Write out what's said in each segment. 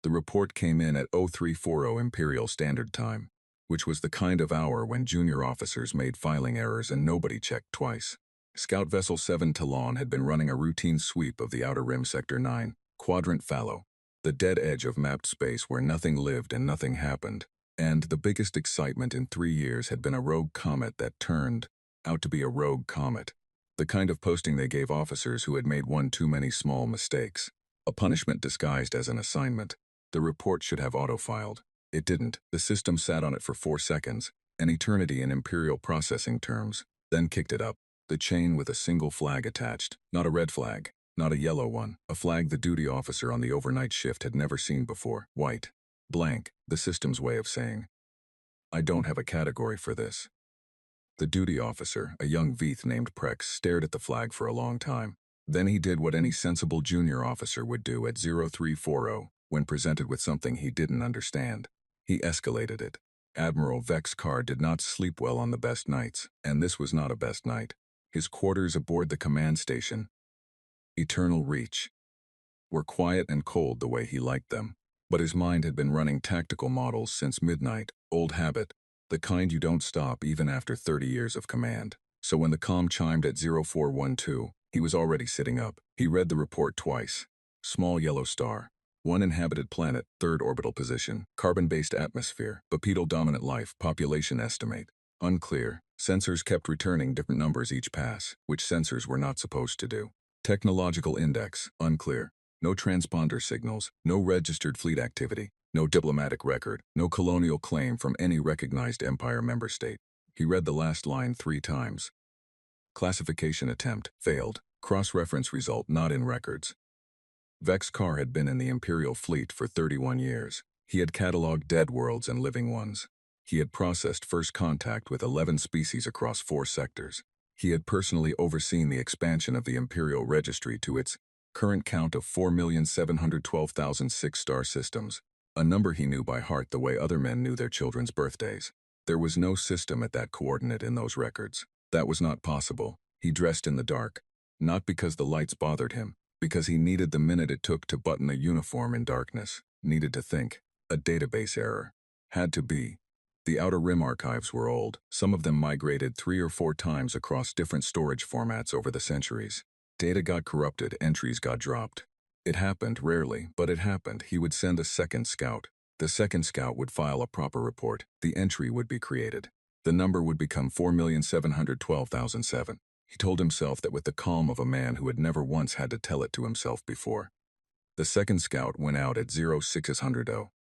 The report came in at 0340 Imperial Standard Time, which was the kind of hour when junior officers made filing errors and nobody checked twice. Scout Vessel 7 Talon had been running a routine sweep of the Outer Rim Sector 9, Quadrant Fallow, the dead edge of mapped space where nothing lived and nothing happened, and the biggest excitement in 3 years had been a rogue comet that turned out to be a rogue comet, the kind of posting they gave officers who had made one too many small mistakes, a punishment disguised as an assignment. The report should have auto-filed. It didn't. The system sat on it for 4 seconds, an eternity in Imperial processing terms, then kicked it up. The chain with a single flag attached, not a red flag, not a yellow one, a flag the duty officer on the overnight shift had never seen before, white. Blank, the system's way of saying, I don't have a category for this. The duty officer, a young Veeth named Prex, stared at the flag for a long time. Then he did what any sensible junior officer would do at 0340 when presented with something he didn't understand. He escalated it. Admiral Vex Carr did not sleep well on the best nights, and this was not a best night. His quarters aboard the command station, Eternal Reach, were quiet and cold the way he liked them, but his mind had been running tactical models since midnight, old habit, the kind you don't stop even after 30 years of command. So when the comm chimed at 0412, he was already sitting up. He read the report twice. Small yellow star. 1 inhabited planet, 3rd orbital position, carbon-based atmosphere, bipedal dominant life, population estimate. Unclear. Sensors kept returning different numbers each pass, which sensors were not supposed to do. Technological index, unclear. No transponder signals, no registered fleet activity, no diplomatic record, no colonial claim from any recognized Empire member state. He read the last line 3 times. Classification attempt, failed. Cross-reference result not in records. Vex Carr had been in the Imperial fleet for 31 years. He had cataloged dead worlds and living ones. He had processed first contact with 11 species across 4 sectors. He had personally overseen the expansion of the Imperial Registry to its current count of 4,712,006 star systems, a number he knew by heart the way other men knew their children's birthdays. There was no system at that coordinate in those records. That was not possible. He dressed in the dark, not because the lights bothered him, because he needed the minute it took to button a uniform in darkness, needed to think. A database error. Had to be. The Outer Rim archives were old. Some of them migrated 3 or 4 times across different storage formats over the centuries. Data got corrupted, entries got dropped. It happened, rarely, but it happened. He would send a second scout. The second scout would file a proper report. The entry would be created. The number would become 4,712,007. He told himself that with the calm of a man who had never once had to tell it to himself before. The second scout went out at 0600.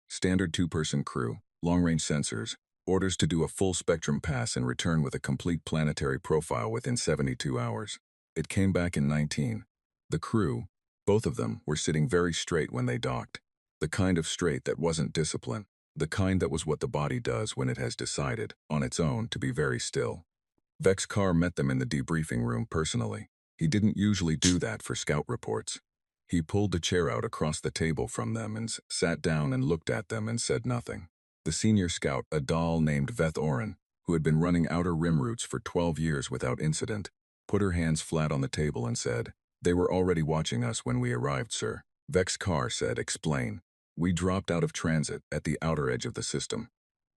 Standard 2-person crew, long-range sensors, orders to do a full spectrum pass and return with a complete planetary profile within 72 hours. It came back in 19. The crew, both of them, were sitting very straight when they docked. The kind of straight that wasn't discipline. The kind that was what the body does when it has decided, on its own, to be very still. Vex Carr met them in the debriefing room personally. He didn't usually do that for scout reports. He pulled the chair out across the table from them and sat down and looked at them and said nothing. The senior scout, a doll named Veth Oren, who had been running Outer Rim routes for 12 years without incident, put her hands flat on the table and said, "They were already watching us when we arrived, sir." Vex Carr said, "Explain." "We dropped out of transit at the outer edge of the system.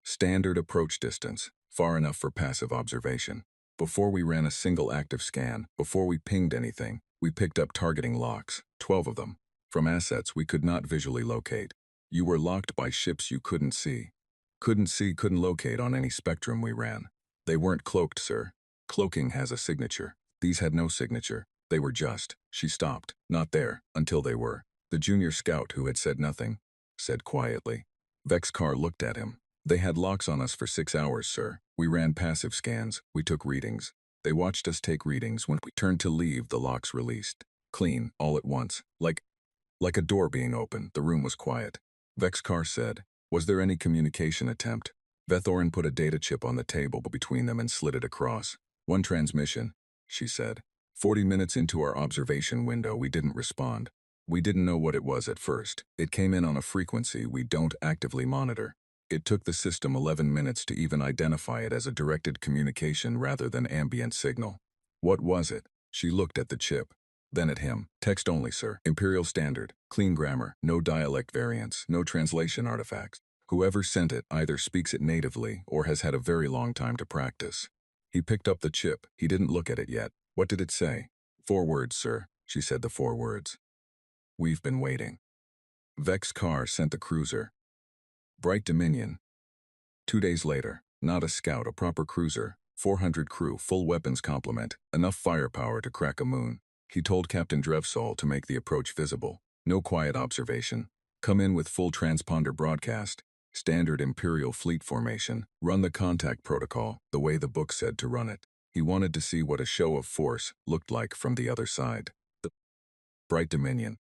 Standard approach distance, far enough for passive observation. Before we ran a single active scan, before we pinged anything, we picked up targeting locks, 12 of them, from assets we could not visually locate. You were locked by ships you couldn't see. Couldn't locate on any spectrum we ran. They weren't cloaked, sir. Cloaking has a signature. These had no signature. They were just." She stopped. "Not there, until they were." The junior scout, who had said nothing, said quietly. Vex Carr looked at him. "They had locks on us for 6 hours, sir. We ran passive scans. We took readings. They watched us take readings. When we turned to leave, the locks released. Clean, all at once. Like a door being opened. The room was quiet." Vex Carr said, "Was there any communication attempt?" Veth Oren put a data chip on the table between them and slid it across. "One transmission," she said. 40 minutes into our observation window, we didn't respond. We didn't know what it was at first. It came in on a frequency we don't actively monitor. It took the system 11 minutes to even identify it as a directed communication rather than ambient signal. What was it? She looked at the chip. Then at him. Text only, sir. Imperial Standard. Clean grammar. No dialect variants. No translation artifacts. Whoever sent it either speaks it natively or has had a very long time to practice. He picked up the chip. He didn't look at it yet. What did it say? 4 words, sir. She said the 4 words. We've been waiting. Vex Carr sent the cruiser. Bright Dominion. 2 days later. Not a scout, a proper cruiser. 400 crew, full weapons complement. Enough firepower to crack a moon. He told Captain Drevsol to make the approach visible. No quiet observation. Come in with full transponder broadcast. Standard Imperial Fleet formation. Run the contact protocol, the way the book said to run it. He wanted to see what a show of force looked like from the other side. The Bright Dominion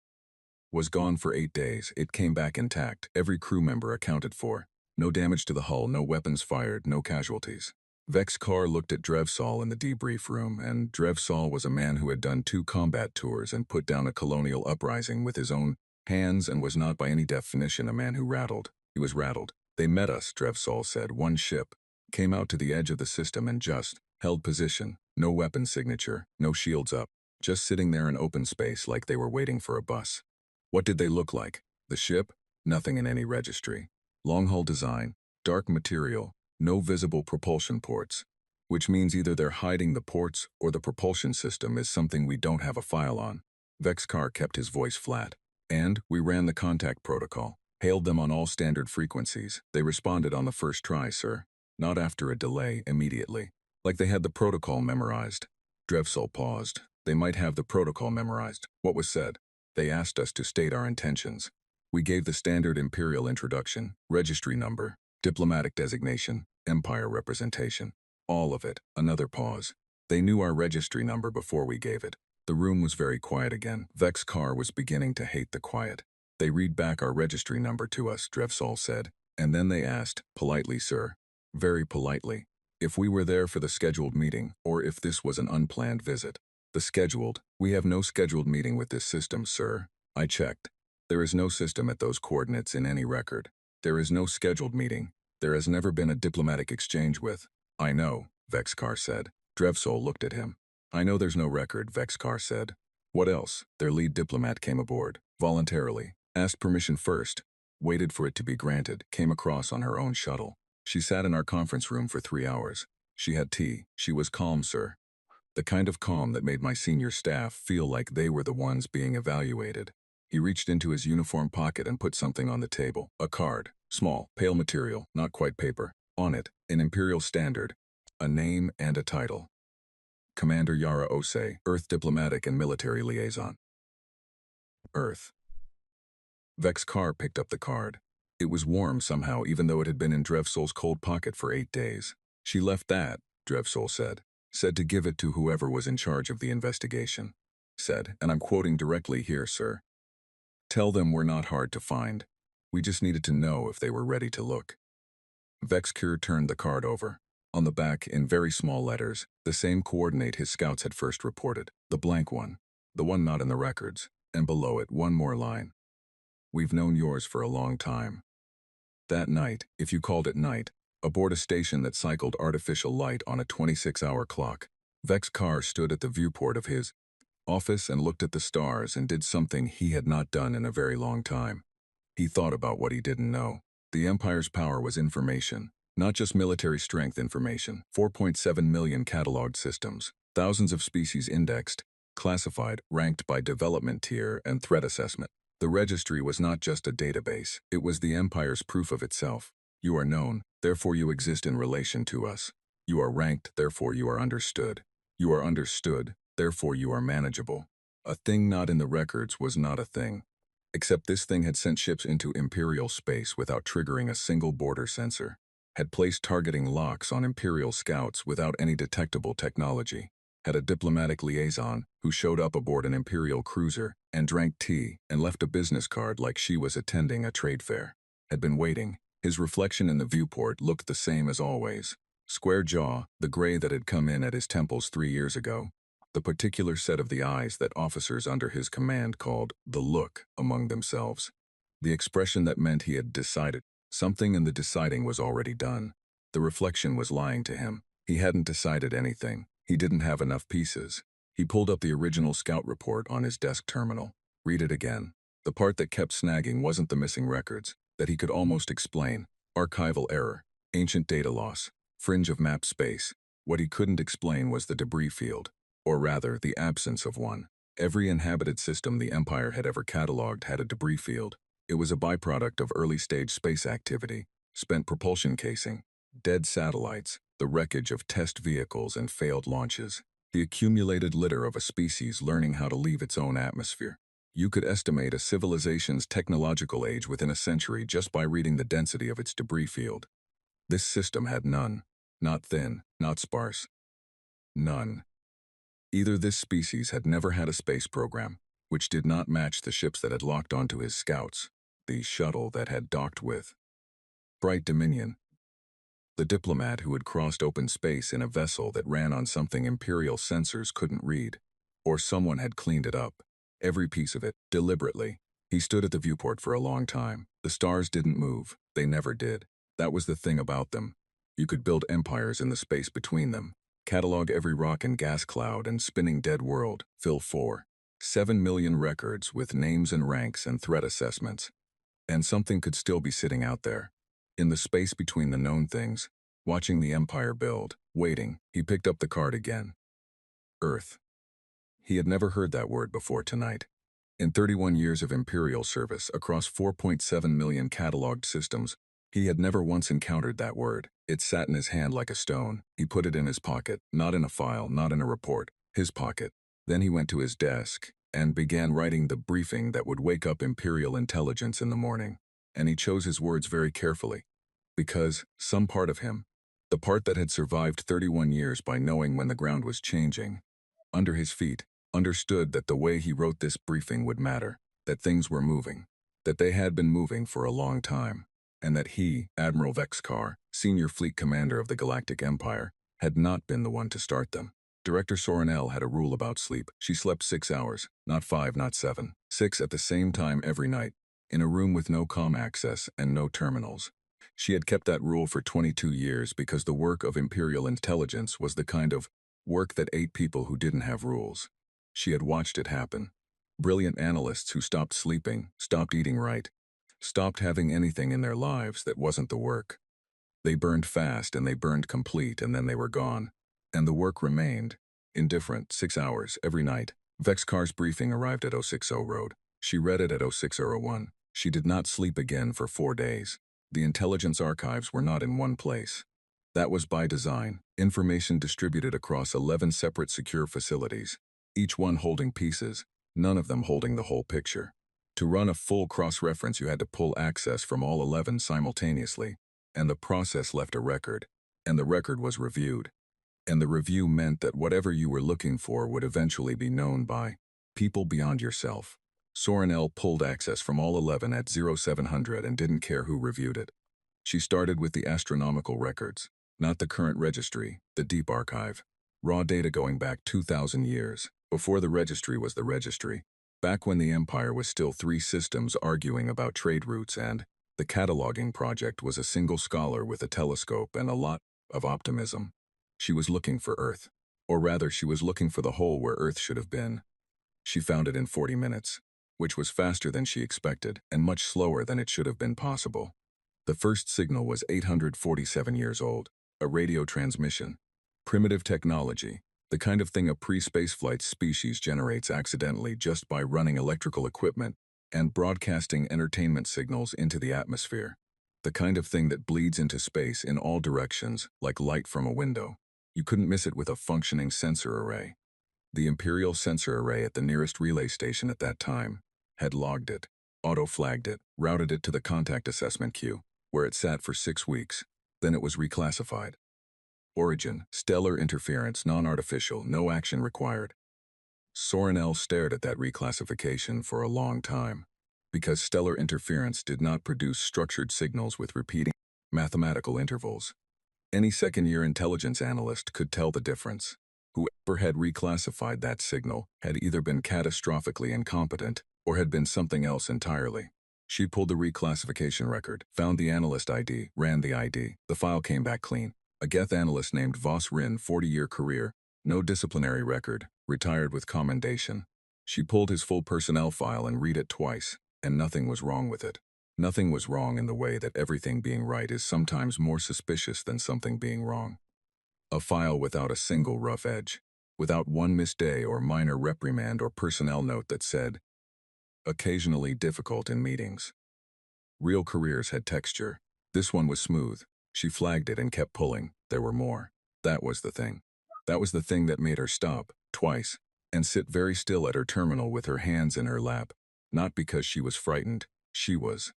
was gone for 8 days. It came back intact. Every crew member accounted for. No damage to the hull, no weapons fired, no casualties. Vex Carr looked at Drevsol in the debrief room, and Drevsol was a man who had done 2 combat tours and put down a colonial uprising with his own hands and was not by any definition a man who rattled. He was rattled. They met us, Drevsol said. 1 ship. Came out to the edge of the system and just held position. No weapon signature, no shields up. Just sitting there in open space like they were waiting for a bus. What did they look like? The ship? Nothing in any registry. Long hull design, dark material, no visible propulsion ports. Which means either they're hiding the ports or the propulsion system is something we don't have a file on. Vex Carr kept his voice flat. And we ran the contact protocol. Hailed them on all standard frequencies. They responded on the first try, sir. Not after a delay, immediately. Like they had the protocol memorized. Drevsol paused. They might have the protocol memorized. What was said? They asked us to state our intentions. We gave the standard Imperial introduction, registry number, diplomatic designation, Empire representation. All of it. Another pause. They knew our registry number before we gave it. The room was very quiet again. Vex Carr was beginning to hate the quiet. They read back our registry number to us, Drevsol said. And then they asked, politely, sir, very politely, if we were there for the scheduled meeting or if this was an unplanned visit. The scheduled. We have no scheduled meeting with this system, sir. I checked. There is no system at those coordinates in any record. There is no scheduled meeting. There has never been a diplomatic exchange with. I know, Vex Carr said. Drevsol looked at him. I know there's no record, Vex Carr said. What else? Their lead diplomat came aboard, voluntarily. Asked permission first, waited for it to be granted, came across on her own shuttle. She sat in our conference room for 3 hours. She had tea. She was calm, sir. The kind of calm that made my senior staff feel like they were the ones being evaluated. He reached into his uniform pocket and put something on the table. A card. Small, pale material, not quite paper. On it, an Imperial Standard. A name and a title. Commander Yara Osei, Earth Diplomatic and Military Liaison. Earth. Vex Carr picked up the card. It was warm somehow, even though it had been in Drevsol's cold pocket for 8 days. She left that, Drevsol said. Said to give it to whoever was in charge of the investigation. Said, and I'm quoting directly here, sir. Tell them we're not hard to find. We just needed to know if they were ready to look. Vex Carr turned the card over. On the back, in very small letters, the same coordinate his scouts had first reported. The blank one. The one not in the records. And below it, one more line. We've known yours for a long time. That night, if you called it night, aboard a station that cycled artificial light on a 26-hour clock, Vex Carr stood at the viewport of his office and looked at the stars and did something he had not done in a very long time. He thought about what he didn't know. The Empire's power was information, not just military strength information. 4.7 million cataloged systems, thousands of species indexed, classified, ranked by development tier and threat assessment. The registry was not just a database, it was the Empire's proof of itself. You are known, therefore you exist in relation to us. You are ranked, therefore you are understood. You are understood, therefore you are manageable. A thing not in the records was not a thing. Except this thing had sent ships into Imperial space without triggering a single border sensor. Had placed targeting locks on Imperial scouts without any detectable technology. Had a diplomatic liaison who showed up aboard an Imperial cruiser and drank tea and left a business card like she was attending a trade fair. Had been waiting. His reflection in the viewport looked the same as always. Square jaw, the gray that had come in at his temples 3 years ago. The particular set of the eyes that officers under his command called the look among themselves. The expression that meant he had decided. Something in the deciding was already done. The reflection was lying to him. He hadn't decided anything. He didn't have enough pieces. He pulled up the original scout report on his desk terminal. Read it again. The part that kept snagging wasn't the missing records, that he could almost explain. Archival error, ancient data loss, fringe of map space. What he couldn't explain was the debris field, or rather, the absence of one. Every inhabited system the Empire had ever cataloged had a debris field. It was a byproduct of early-stage space activity, spent propulsion casing, dead satellites, the wreckage of test vehicles and failed launches, the accumulated litter of a species learning how to leave its own atmosphere. You could estimate a civilization's technological age within a century just by reading the density of its debris field. This system had none. Not thin, not sparse. None. Either this species had never had a space program, which did not match the ships that had locked onto his scouts, the shuttle that had docked with Bright Dominion, the diplomat who had crossed open space in a vessel that ran on something Imperial sensors couldn't read, or someone had cleaned it up. Every piece of it, deliberately. He stood at the viewport for a long time. The stars didn't move. They never did. That was the thing about them. You could build empires in the space between them, catalog every rock and gas cloud and spinning dead world, fill 7 million records with names and ranks and threat assessments. And something could still be sitting out there, in the space between the known things, watching the empire build, waiting. He picked up the card again. Earth. He had never heard that word before tonight. In 31 years of Imperial service across 4.7 million cataloged systems, he had never once encountered that word. It sat in his hand like a stone. He put it in his pocket, not in a file, not in a report, his pocket. Then he went to his desk and began writing the briefing that would wake up Imperial intelligence in the morning. And he chose his words very carefully, because some part of him, the part that had survived 31 years by knowing when the ground was changing, under his feet, understood that the way he wrote this briefing would matter, that things were moving, that they had been moving for a long time, and that he, Admiral Vexcar, senior fleet commander of the Galactic Empire, had not been the one to start them. Director Soranel had a rule about sleep. She slept 6 hours, not 5, not 7, 6 at the same time every night, in a room with no comm access and no terminals. She had kept that rule for 22 years because the work of Imperial intelligence was the kind of work that ate people who didn't have rules. She had watched it happen. Brilliant analysts who stopped sleeping, stopped eating right, stopped having anything in their lives that wasn't the work. They burned fast and they burned complete and then they were gone. And the work remained, indifferent, 6 hours every night. Vexcar's briefing arrived at 060 Road. She read it at 06001. She did not sleep again for 4 days. The intelligence archives were not in one place. That was by design, information distributed across 11 separate secure facilities, each one holding pieces, none of them holding the whole picture. To run a full cross-reference, you had to pull access from all 11 simultaneously, and the process left a record, and the record was reviewed. And the review meant that whatever you were looking for would eventually be known by people beyond yourself. Soranel pulled access from all 11 at 0700 and didn't care who reviewed it. She started with the astronomical records, not the current registry, the deep archive. Raw data going back 2,000 years, before the registry was the registry, back when the Empire was still 3 systems arguing about trade routes and the cataloging project was a single scholar with a telescope and a lot of optimism. She was looking for Earth. Or rather, she was looking for the hole where Earth should have been. She found it in 40 minutes, which was faster than she expected and much slower than it should have been possible. The first signal was 847 years old, a radio transmission. Primitive technology, the kind of thing a pre-spaceflight species generates accidentally just by running electrical equipment and broadcasting entertainment signals into the atmosphere. The kind of thing that bleeds into space in all directions, like light from a window. You couldn't miss it with a functioning sensor array. The Imperial sensor array at the nearest relay station at that time had logged it, auto-flagged it, routed it to the contact assessment queue, where it sat for 6 weeks. Then it was reclassified. Origin, stellar interference, non-artificial, no action required. Soranel stared at that reclassification for a long time, because stellar interference did not produce structured signals with repeating mathematical intervals. Any second-year intelligence analyst could tell the difference. Whoever had reclassified that signal had either been catastrophically incompetent or had been something else entirely. She pulled the reclassification record, found the analyst ID, ran the ID. The file came back clean. A Geth analyst named Voss Rin, 40-year career, no disciplinary record, retired with commendation. She pulled his full personnel file and read it twice, and nothing was wrong with it. Nothing was wrong in the way that everything being right is sometimes more suspicious than something being wrong. A file without a single rough edge, without one missed day or minor reprimand or personnel note that said, occasionally difficult in meetings. Real careers had texture. This one was smooth. She flagged it and kept pulling. There were more. That was the thing. That was the thing that made her stop, twice, and sit very still at her terminal with her hands in her lap. Not because she was frightened, she was,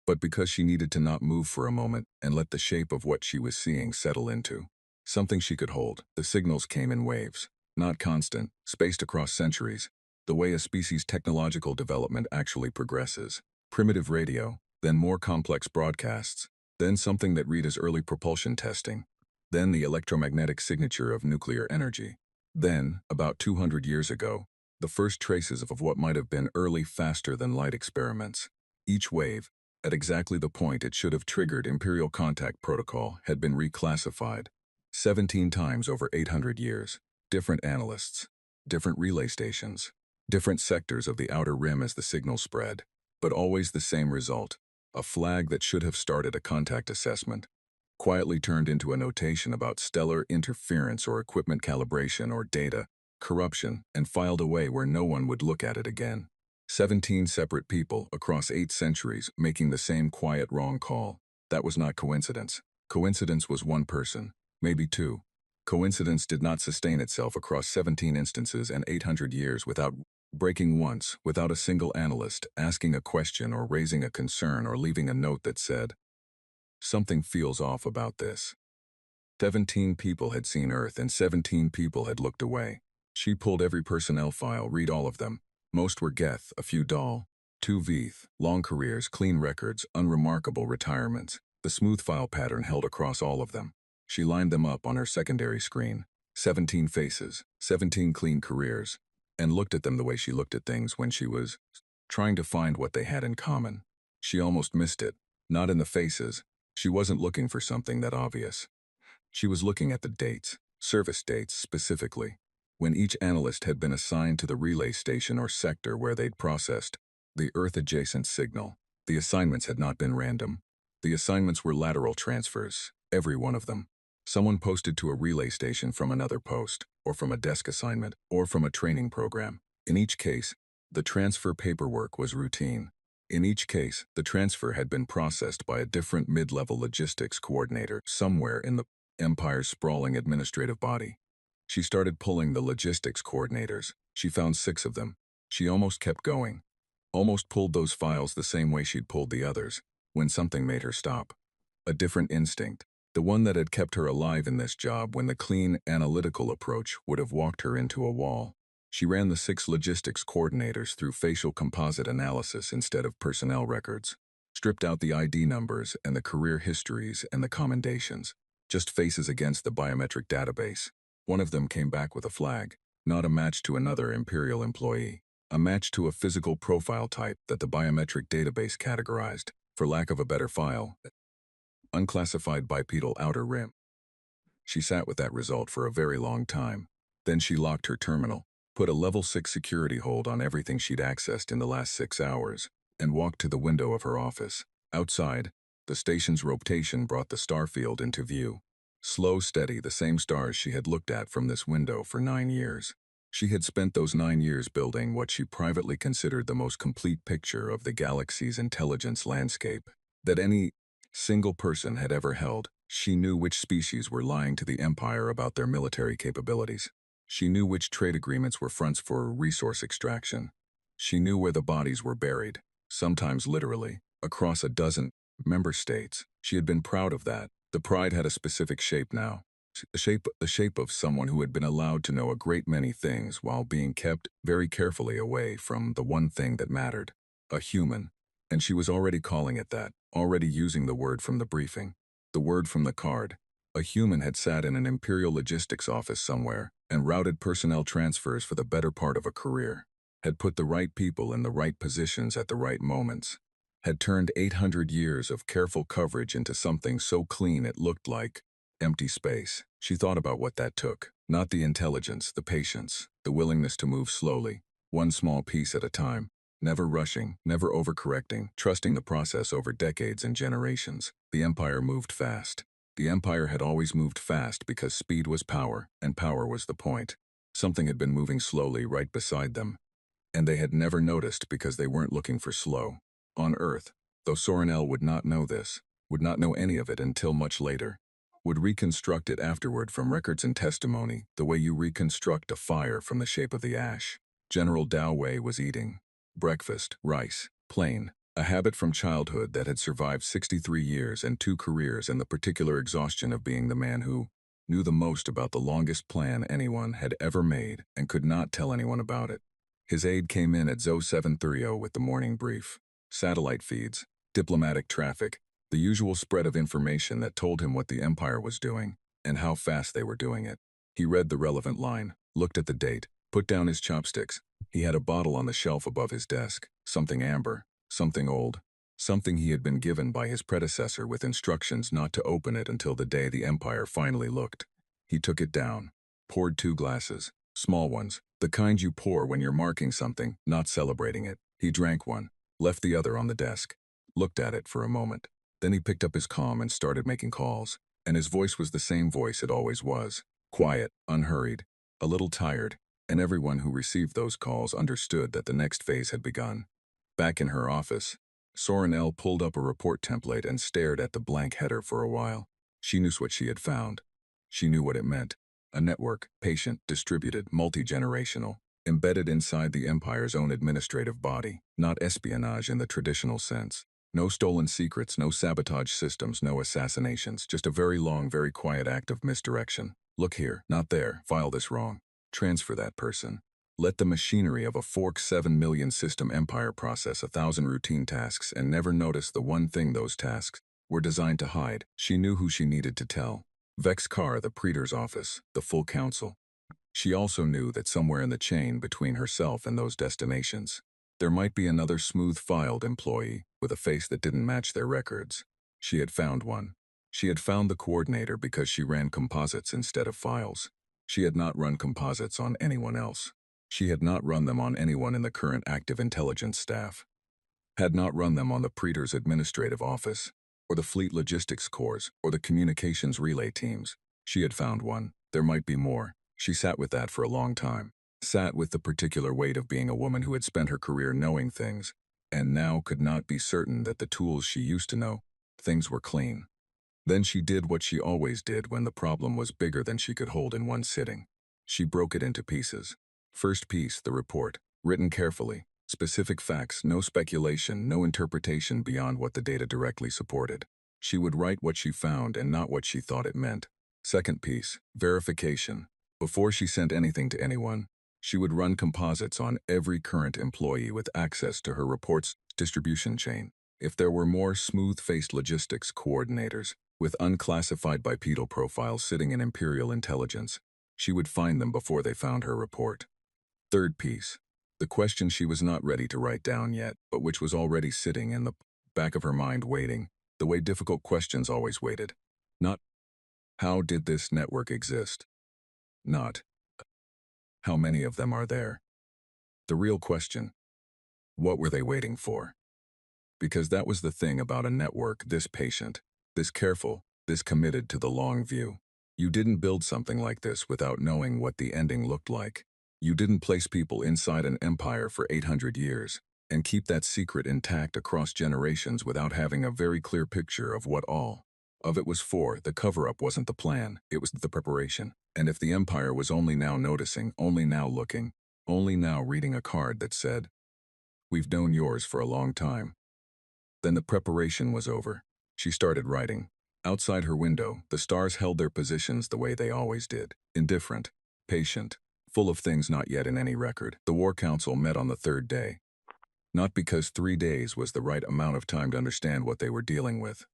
but because she needed to not move for a moment and let the shape of what she was seeing settle into. Something she could hold. The signals came in waves. Not constant, spaced across centuries. The way a species' technological development actually progresses. Primitive radio, then more complex broadcasts, then something that read as early propulsion testing, then the electromagnetic signature of nuclear energy. Then, about 200 years ago, the first traces of what might have been early faster-than-light experiments. Each wave, at exactly the point it should have triggered Imperial Contact Protocol, had been reclassified. 17 times over 800 years. Different analysts, different relay stations, different sectors of the outer rim as the signal spread, but always the same result. A flag that should have started a contact assessment, quietly turned into a notation about stellar interference or equipment calibration or data corruption, and filed away where no one would look at it again. 17 separate people across 8 centuries making the same quiet wrong call. That was not coincidence. Coincidence was one person, maybe two. Coincidence did not sustain itself across 17 instances and 800 years without breaking once, without a single analyst asking a question or raising a concern or leaving a note that said, something feels off about this. 17 people had seen Earth and 17 people had looked away. She pulled every personnel file, read all of them. Most were Geth, a few Dahl, 2 Veeth, long careers, clean records, unremarkable retirements. The smooth file pattern held across all of them. She lined them up on her secondary screen. 17 faces, 17 clean careers, and looked at them the way she looked at things when she was trying to find what they had in common. She almost missed it. Not in the faces. She wasn't looking for something that obvious. She was looking at the dates, service dates specifically, when each analyst had been assigned to the relay station or sector where they'd processed the Earth-adjacent signal. The assignments had not been random. The assignments were lateral transfers, every one of them. Someone posted to a relay station from another post, or from a desk assignment, or from a training program. In each case, the transfer paperwork was routine. In each case, the transfer had been processed by a different mid-level logistics coordinator somewhere in the Empire's sprawling administrative body. She started pulling the logistics coordinators. She found 6 of them. She almost kept going. Almost pulled those files the same way she'd pulled the others, when something made her stop. A different instinct. The one that had kept her alive in this job when the clean, analytical approach would have walked her into a wall. She ran the 6 logistics coordinators through facial composite analysis instead of personnel records. Stripped out the ID numbers and the career histories and the commendations. Just faces against the biometric database. One of them came back with a flag, not a match to another Imperial employee. A match to a physical profile type that the biometric database categorized, for lack of a better file, unclassified bipedal outer rim. She sat with that result for a very long time. Then she locked her terminal, put a level 6 security hold on everything she'd accessed in the last 6 hours, and walked to the window of her office. Outside, the station's rotation brought the star field into view. Slow, steady, the same stars she had looked at from this window for 9 years. She had spent those 9 years building what she privately considered the most complete picture of the galaxy's intelligence landscape that any single person had ever held. She knew which species were lying to the Empire about their military capabilities. She knew which trade agreements were fronts for resource extraction. She knew where the bodies were buried, sometimes literally, across a dozen member states. She had been proud of that. The pride had a specific shape now. The shape of someone who had been allowed to know a great many things while being kept very carefully away from the one thing that mattered. A human. And she was already calling it that, already using the word from the briefing, the word from the card. A human had sat in an Imperial logistics office somewhere and routed personnel transfers for the better part of a career, had put the right people in the right positions at the right moments, had turned 800 years of careful coverage into something so clean it looked like empty space. She thought about what that took. Not the intelligence, the patience, the willingness to move slowly, one small piece at a time, never rushing, never overcorrecting, trusting the process over decades and generations. The Empire moved fast. The Empire had always moved fast because speed was power, and power was the point. Something had been moving slowly right beside them, and they had never noticed because they weren't looking for slow. On Earth, though Sorenel would not know this, would not know any of it until much later, would reconstruct it afterward from records and testimony, the way you reconstruct a fire from the shape of the ash. General Dao Wei was eating breakfast, rice, plain, a habit from childhood that had survived 63 years and 2 careers and the particular exhaustion of being the man who knew the most about the longest plan anyone had ever made and could not tell anyone about it. His aide came in at 0730 with the morning brief. Satellite feeds, diplomatic traffic, the usual spread of information that told him what the Empire was doing and how fast they were doing it. He read the relevant line, looked at the date, put down his chopsticks. He had a bottle on the shelf above his desk, something amber, something old, something he had been given by his predecessor with instructions not to open it until the day the Empire finally looked. He took it down, poured 2 glasses, small ones, the kind you pour when you're marking something, not celebrating it. He drank one, left the other on the desk, looked at it for a moment. Then he picked up his comm and started making calls, and his voice was the same voice it always was, quiet, unhurried, a little tired, and everyone who received those calls understood that the next phase had begun. Back in her office, Sorenel pulled up a report template and stared at the blank header for a while. She knew what she had found. She knew what it meant. A network, patient, distributed, multi-generational, embedded inside the Empire's own administrative body, not espionage in the traditional sense. No stolen secrets, no sabotage systems, no assassinations, just a very long, very quiet act of misdirection. Look here, not there, file this wrong. Transfer that person. Let the machinery of a fork 7 million system empire process 1,000 routine tasks and never notice the one thing those tasks were designed to hide. She knew who she needed to tell. Vex Carr, the Praetor's office, the full council. She also knew that somewhere in the chain between herself and those destinations, there might be another smooth-filed employee with a face that didn't match their records. She had found one. She had found the coordinator because she ran composites instead of files. She had not run composites on anyone else. She had not run them on anyone in the current active intelligence staff. Had not run them on the Praetor's administrative office, or the fleet logistics corps, or the communications relay teams. She had found one. There might be more. She sat with that for a long time. Sat with the particular weight of being a woman who had spent her career knowing things, and now could not be certain that the tools she used to know, things were clean. Then she did what she always did when the problem was bigger than she could hold in one sitting. She broke it into pieces. First piece, the report, written carefully, specific facts, no speculation, no interpretation beyond what the data directly supported. She would write what she found and not what she thought it meant. Second piece, verification. Before she sent anything to anyone, she would run composites on every current employee with access to her report's distribution chain. If there were more smooth-faced logistics coordinators with unclassified bipedal profiles sitting in Imperial intelligence, she would find them before they found her report. Third piece, the question she was not ready to write down yet, but which was already sitting in the back of her mind waiting, the way difficult questions always waited. Not, how did this network exist? Not, how many of them are there? The real question, what were they waiting for? Because that was the thing about a network this patient, this careful, this committed to the long view. You didn't build something like this without knowing what the ending looked like. You didn't place people inside an empire for 800 years and keep that secret intact across generations without having a very clear picture of what all of it was for. The cover-up wasn't the plan, it was the preparation. And if the empire was only now noticing, only now looking, only now reading a card that said, "We've known yours for a long time," then the preparation was over. She started writing. Outside her window, the stars held their positions the way they always did, indifferent, patient, full of things not yet in any record. The War Council met on the 3rd day. Not because 3 days was the right amount of time to understand what they were dealing with.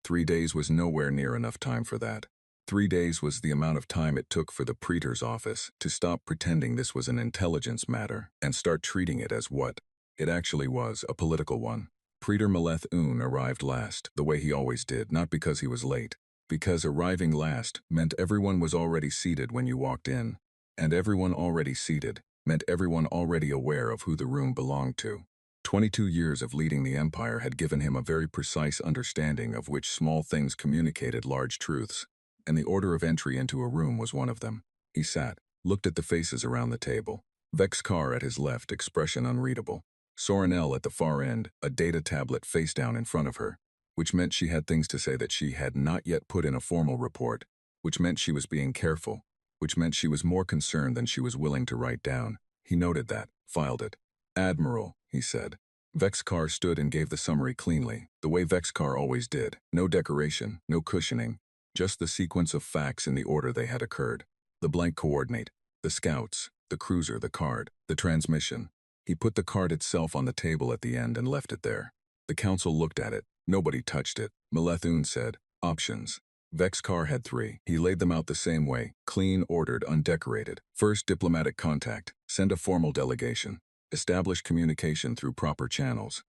3 days was nowhere near enough time for that. 3 days was the amount of time it took for the Praetor's office to stop pretending this was an intelligence matter and start treating it as what it actually was, a political one. Praetor Maleth Un arrived last, the way he always did, not because he was late, because arriving last meant everyone was already seated when you walked in, and everyone already seated meant everyone already aware of who the room belonged to. 22 years of leading the empire had given him a very precise understanding of which small things communicated large truths, and the order of entry into a room was one of them. He sat, looked at the faces around the table. Vex Carr at his left, expression unreadable. Sorenelle at the far end, a data tablet face down in front of her, which meant she had things to say that she had not yet put in a formal report, which meant she was being careful, which meant she was more concerned than she was willing to write down. He noted that, filed it. Admiral, he said. Vex Carr stood and gave the summary cleanly, the way Vex Carr always did. No decoration, no cushioning, just the sequence of facts in the order they had occurred. The blank coordinate, the scouts, the cruiser, the card, the transmission. He put the card itself on the table at the end and left it there. The council looked at it. Nobody touched it. Malethune said, options. Vex Carr had 3. He laid them out the same way, clean, ordered, undecorated. First, diplomatic contact. Send a formal delegation. Establish communication through proper channels.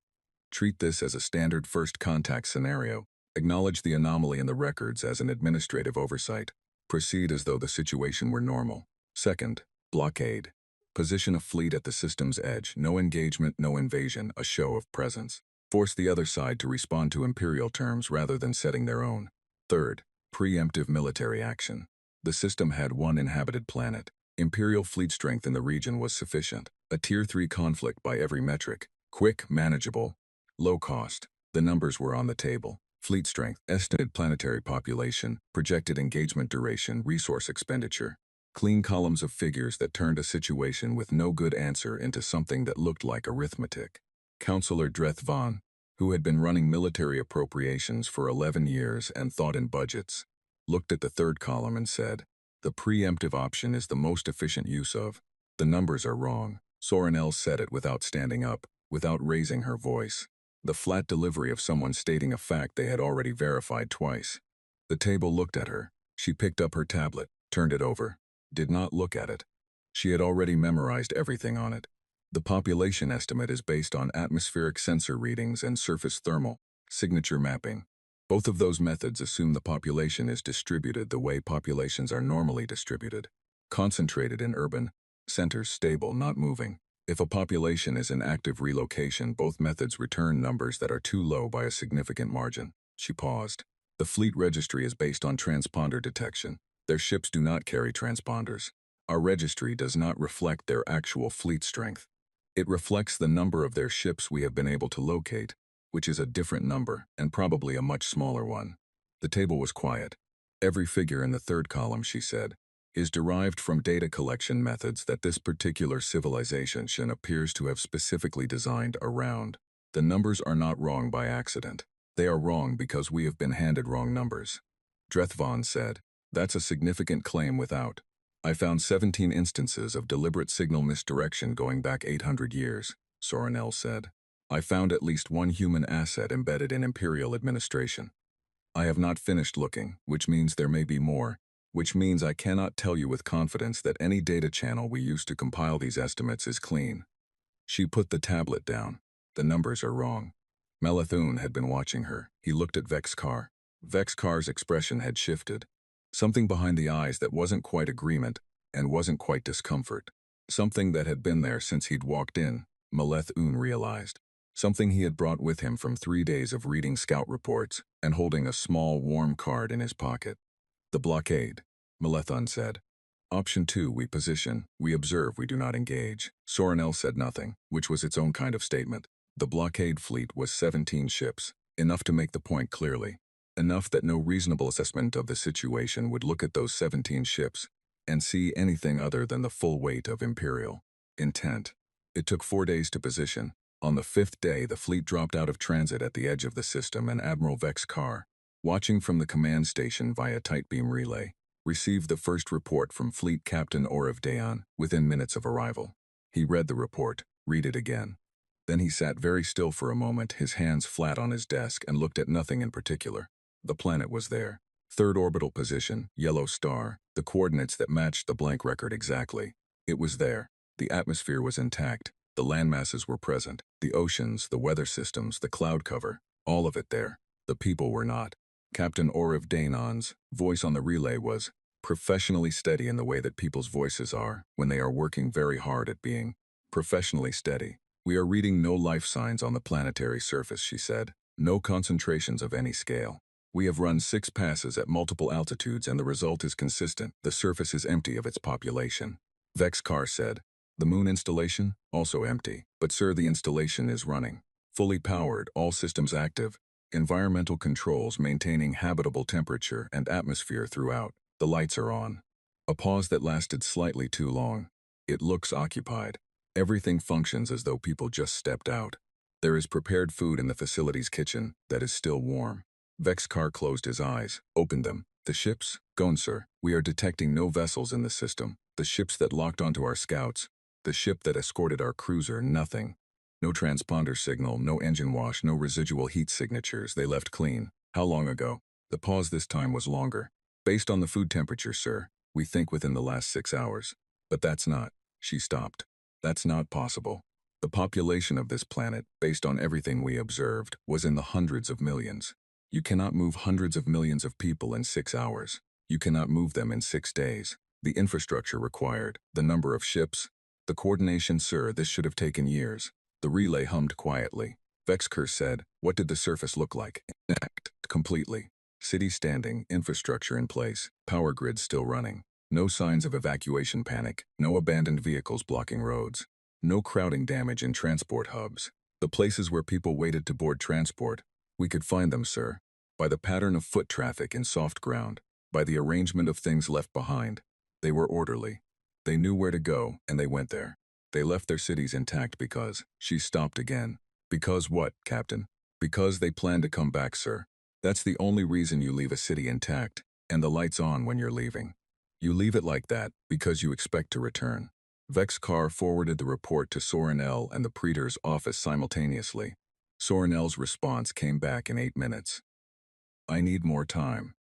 Treat this as a standard first contact scenario. Acknowledge the anomaly in the records as an administrative oversight. Proceed as though the situation were normal. Second, blockade. Position a fleet at the system's edge. No engagement, no invasion, a show of presence. Force the other side to respond to Imperial terms rather than setting their own. Third, preemptive military action. The system had one inhabited planet. Imperial fleet strength in the region was sufficient. A Tier 3 conflict by every metric. Quick, manageable, low cost. The numbers were on the table. Fleet strength, estimated planetary population, projected engagement duration, resource expenditure. Clean columns of figures that turned a situation with no good answer into something that looked like arithmetic. Councillor Dreth Von, who had been running military appropriations for 11 years and thought in budgets, looked at the third column and said, the preemptive option is the most efficient use of. The numbers are wrong. Sorenelle said it without standing up, without raising her voice. The flat delivery of someone stating a fact they had already verified twice. The table looked at her. She picked up her tablet, turned it over, did not look at it. She had already memorized everything on it. The population estimate is based on atmospheric sensor readings and surface thermal signature mapping. Both of those methods assume the population is distributed the way populations are normally distributed. Concentrated in urban centers, stable, not moving. If a population is in active relocation, both methods return numbers that are too low by a significant margin. She paused. The fleet registry is based on transponder detection. Their ships do not carry transponders. Our registry does not reflect their actual fleet strength. It reflects the number of their ships we have been able to locate, which is a different number and probably a much smaller one. The table was quiet. Every figure in the third column, she said, is derived from data collection methods that this particular civilization appears to have specifically designed around. The numbers are not wrong by accident. They are wrong because we have been handed wrong numbers. Drethvon said, that's a significant claim without. I found 17 instances of deliberate signal misdirection going back 800 years, Sorenelle said. I found at least one human asset embedded in Imperial administration. I have not finished looking, which means there may be more, which means I cannot tell you with confidence that any data channel we use to compile these estimates is clean. She put the tablet down. The numbers are wrong. Malethune had been watching her. He looked at Vex Carr. Vex Carr's expression had shifted. Something behind the eyes that wasn't quite agreement and wasn't quite discomfort. Something that had been there since he'd walked in, Malethune realized. Something he had brought with him from 3 days of reading scout reports and holding a small, warm card in his pocket. The blockade, Malethune said. Option 2, we position, we observe, we do not engage. Sorenelle said nothing, which was its own kind of statement. The blockade fleet was 17 ships, enough to make the point clearly. Enough that no reasonable assessment of the situation would look at those 17 ships and see anything other than the full weight of Imperial intent. It took 4 days to position. On the 5th day, the fleet dropped out of transit at the edge of the system, and Admiral Vex Carr, watching from the command station via tight beam relay, received the first report from Fleet Captain Oriv Dayan within minutes of arrival. He read the report, read it again. Then he sat very still for a moment, his hands flat on his desk, and looked at nothing in particular. The planet was there. Third orbital position, yellow star, the coordinates that matched the blank record exactly. It was there. The atmosphere was intact. The landmasses were present. The oceans, the weather systems, the cloud cover, all of it there. The people were not. Captain Oriv Danon's voice on the relay was professionally steady in the way that people's voices are when they are working very hard at being professionally steady. We are reading no life signs on the planetary surface, she said. No concentrations of any scale. We have run 6 passes at multiple altitudes and the result is consistent. The surface is empty of its population. Vexcar said. The moon installation? Also empty. But sir, the installation is running. Fully powered, all systems active. Environmental controls maintaining habitable temperature and atmosphere throughout. The lights are on. A pause that lasted slightly too long. It looks occupied. Everything functions as though people just stepped out. There is prepared food in the facility's kitchen that is still warm. Vexcar closed his eyes, opened them. The ships? Gone, sir. We are detecting no vessels in the system. The ships that locked onto our scouts. The ship that escorted our cruiser, nothing. No transponder signal, no engine wash, no residual heat signatures. They left clean. How long ago? The pause this time was longer. Based on the food temperature, sir, we think within the last 6 hours. But that's not. She stopped. That's not possible. The population of this planet, based on everything we observed, was in the hundreds of millions. You cannot move hundreds of millions of people in 6 hours. You cannot move them in 6 days. The infrastructure required, the number of ships, the coordination, sir, this should have taken years. The relay hummed quietly. Vexcar said, what did the surface look like? Intact, completely. City standing, infrastructure in place, power grids still running. No signs of evacuation panic, no abandoned vehicles blocking roads. No crowding damage in transport hubs. The places where people waited to board transport, we could find them, sir. By the pattern of foot traffic in soft ground, by the arrangement of things left behind. They were orderly. They knew where to go, and they went there. They left their cities intact because, she stopped again. Because what, Captain? Because they plan to come back, sir. That's the only reason you leave a city intact, and the lights on when you're leaving. You leave it like that because you expect to return. Vexcar forwarded the report to Sorinel and the Praetor's office simultaneously. Sorinel's response came back in 8 minutes. I need more time.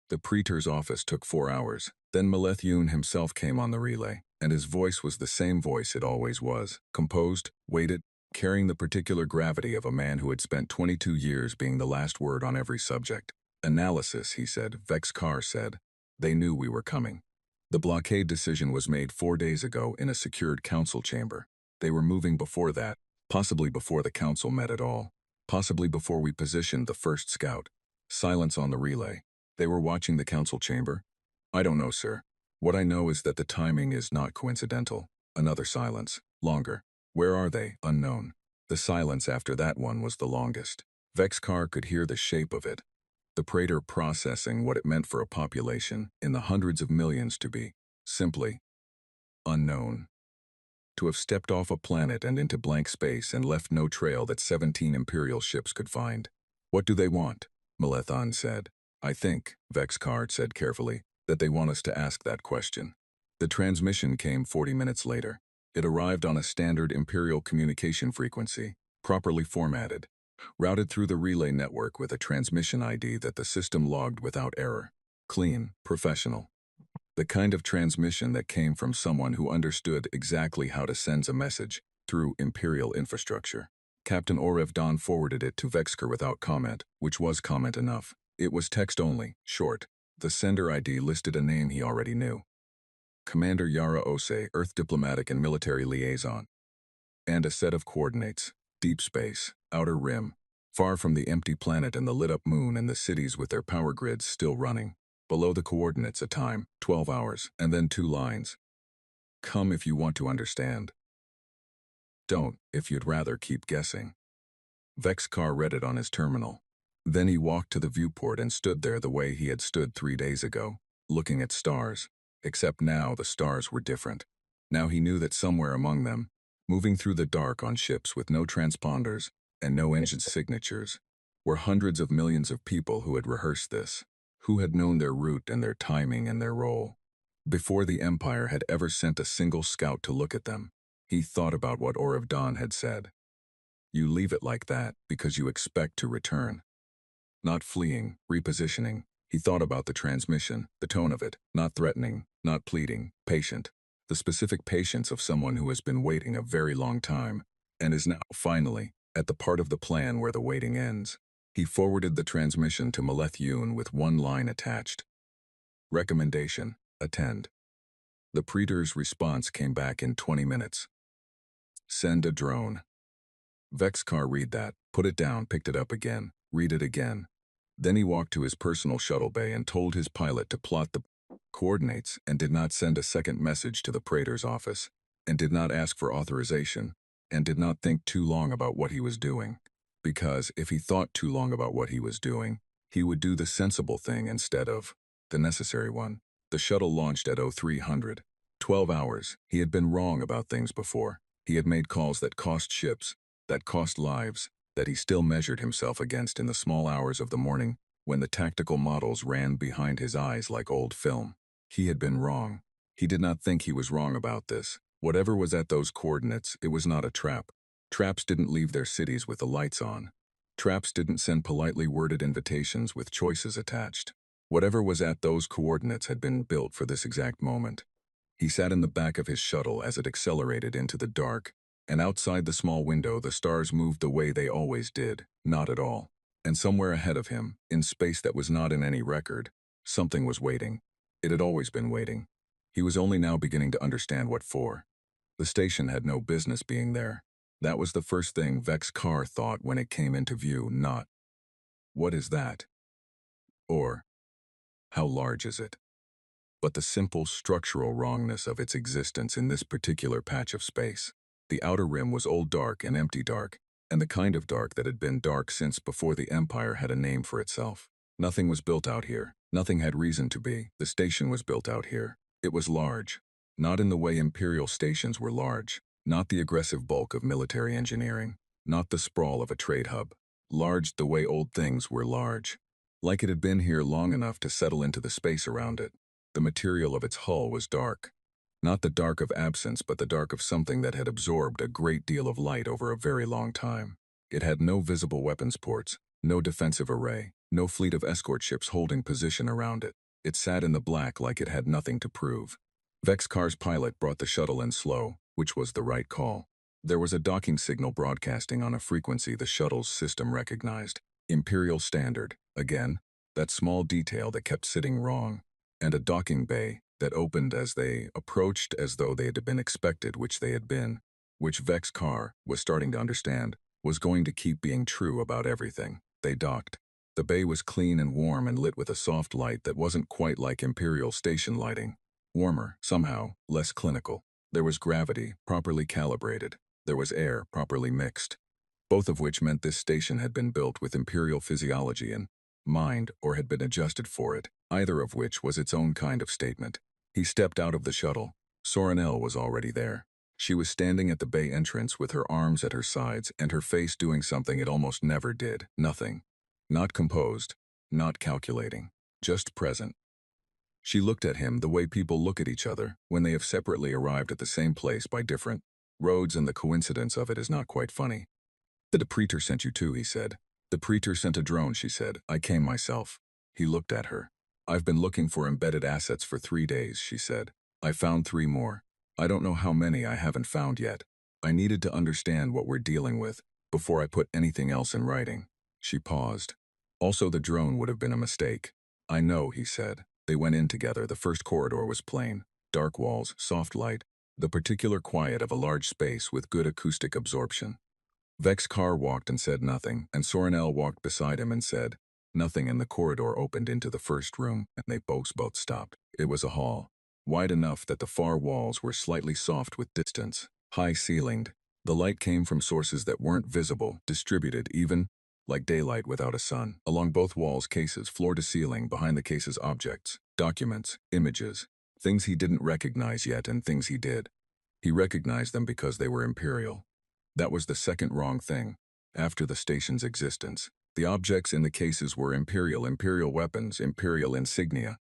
The Praetor's office took 4 hours. Then Malethune himself came on the relay, and his voice was the same voice it always was, composed, weighted, carrying the particular gravity of a man who had spent 22 years being the last word on every subject. Analysis, he said. Vexcar said. They knew we were coming. The blockade decision was made 4 days ago in a secured council chamber. They were moving before that, possibly before the council met at all, possibly before we positioned the first scout. Silence on the relay. They were watching the council chamber? I don't know, sir. What I know is that the timing is not coincidental. Another silence. Longer. Where are they? Unknown. The silence after that one was the longest. Vexcar could hear the shape of it. The Praetor processing what it meant for a population in the hundreds of millions to be, simply, unknown. To have stepped off a planet and into blank space and left no trail that 17 Imperial ships could find. What do they want? Malethon said. I think, Vexcar said carefully, that they want us to ask that question. The transmission came 40 minutes later. It arrived on a standard Imperial communication frequency, properly formatted, routed through the relay network with a transmission ID that the system logged without error. Clean, professional. The kind of transmission that came from someone who understood exactly how to send a message through Imperial infrastructure. Captain Oriv Dan forwarded it to Vexcar without comment, which was comment enough. It was text only, short. The sender ID listed a name he already knew. Commander Yara Ose, Earth Diplomatic and Military Liaison. And a set of coordinates. Deep space, outer rim, far from the empty planet and the lit-up moon and the cities with their power grids still running. Below the coordinates a time, 12 hours, and then 2 lines. Come if you want to understand. Don't if you'd rather keep guessing. Vexcar read it on his terminal. Then he walked to the viewport and stood there the way he had stood 3 days ago, looking at stars. Except now the stars were different. Now he knew that somewhere among them, moving through the dark on ships with no transponders and no engine signatures, were hundreds of millions of people who had rehearsed this, who had known their route and their timing and their role. Before the Empire had ever sent a single scout to look at them, he thought about what Oriv Dan had said. You leave it like that because you expect to return. Not fleeing, repositioning. He thought about the transmission, the tone of it, not threatening, not pleading, patient. The specific patience of someone who has been waiting a very long time and is now, finally, at the part of the plan where the waiting ends. He forwarded the transmission to Maleth Yoon with one line attached. Recommendation: attend. The Praetor's response came back in 20 minutes. Send a drone. Vexcar read that, put it down, picked it up again, read it again. Then he walked to his personal shuttle bay and told his pilot to plot the coordinates and did not send a second message to the Praetor's office, and did not ask for authorization, and did not think too long about what he was doing. Because if he thought too long about what he was doing, he would do the sensible thing instead of the necessary one. The shuttle launched at 0300. 12 hours. He had been wrong about things before. He had made calls that cost ships, that cost lives, that he still measured himself against in the small hours of the morning when the tactical models ran behind his eyes like old film. He had been wrong. He did not think he was wrong about this. Whatever was at those coordinates, it was not a trap. Traps didn't leave their cities with the lights on. Traps didn't send politely worded invitations with choices attached. Whatever was at those coordinates had been built for this exact moment. He sat in the back of his shuttle as it accelerated into the dark, and outside the small window the stars moved the way they always did, not at all. And somewhere ahead of him, in space that was not in any record, something was waiting. It had always been waiting. He was only now beginning to understand what for. The station had no business being there. That was the first thing Vexcar thought when it came into view, not, "What is that?" or, "How large is it?" but the simple structural wrongness of its existence in this particular patch of space. The outer rim was old dark and empty dark, and the kind of dark that had been dark since before the Empire had a name for itself. Nothing was built out here. Nothing had reason to be. The station was built out here. It was large. Not in the way Imperial stations were large. Not the aggressive bulk of military engineering. Not the sprawl of a trade hub. Large the way old things were large. Like it had been here long enough to settle into the space around it. The material of its hull was dark. Not the dark of absence, but the dark of something that had absorbed a great deal of light over a very long time. It had no visible weapons ports, no defensive array, no fleet of escort ships holding position around it. It sat in the black like it had nothing to prove. Vexcar's pilot brought the shuttle in slow, which was the right call. There was a docking signal broadcasting on a frequency the shuttle's system recognized. Imperial Standard, again, that small detail that kept sitting wrong. And a docking bay that opened as they approached as though they had been expected, which they had been, which Vexcar was starting to understand, was going to keep being true about everything. They docked. The bay was clean and warm and lit with a soft light that wasn't quite like Imperial station lighting. Warmer, somehow, less clinical. There was gravity, properly calibrated. There was air, properly mixed. Both of which meant this station had been built with Imperial physiology in mind or had been adjusted for it, either of which was its own kind of statement. He stepped out of the shuttle. Sorenelle was already there. She was standing at the bay entrance with her arms at her sides and her face doing something it almost never did. Nothing. Not composed. Not calculating. Just present. She looked at him the way people look at each other when they have separately arrived at the same place by different roads, and the coincidence of it is not quite funny. "The Praetor sent you too," he said. "The Praetor sent a drone," she said. "I came myself." He looked at her. "I've been looking for embedded assets for 3 days," she said. "I found 3 more. I don't know how many I haven't found yet. I needed to understand what we're dealing with before I put anything else in writing." She paused. "Also, the drone would have been a mistake." "I know," he said. They went in together. The first corridor was plain. Dark walls, soft light, the particular quiet of a large space with good acoustic absorption. Vexcar walked and said nothing, and Sorenelle walked beside him and said nothing, and the corridor opened into the first room, and they both stopped. It was a hall, wide enough that the far walls were slightly soft with distance, high-ceilinged. The light came from sources that weren't visible, distributed even, like daylight without a sun. Along both walls, cases, floor to ceiling, behind the cases objects, documents, images, things he didn't recognize yet and things he did. He recognized them because they were Imperial. That was the second wrong thing. After the station's existence, the objects in the cases were Imperial weapons, Imperial insignia,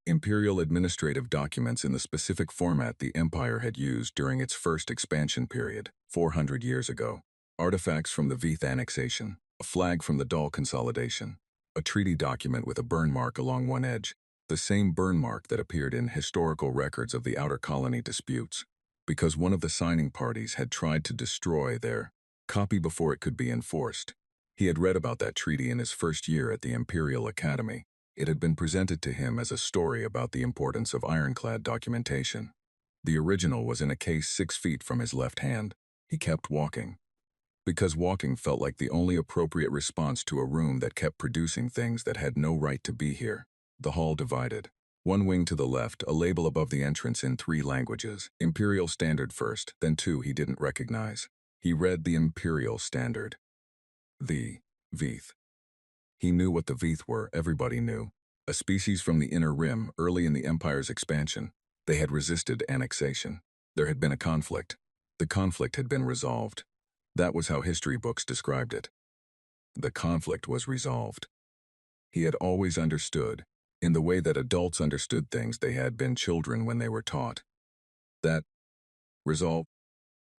Imperial administrative documents in the specific format the Empire had used during its first expansion period, 400 years ago. Artifacts from the Veeth annexation, a flag from the Dahl consolidation, a treaty document with a burn mark along one edge, the same burn mark that appeared in historical records of the outer colony disputes, because one of the signing parties had tried to destroy their copy before it could be enforced. He had read about that treaty in his first year at the Imperial Academy. It had been presented to him as a story about the importance of ironclad documentation. The original was in a case 6 feet from his left hand. He kept walking. Because walking felt like the only appropriate response to a room that kept producing things that had no right to be here. The hall divided. One wing to the left, a label above the entrance in 3 languages. Imperial Standard first, then 2 he didn't recognize. He read the Imperial Standard. The Veeth. He knew what the Veeth were, everybody knew. A species from the Inner Rim, early in the Empire's expansion. They had resisted annexation. There had been a conflict. The conflict had been resolved. That was how history books described it. The conflict was resolved. He had always understood, in the way that adults understood things they had been children when they were taught. That resolve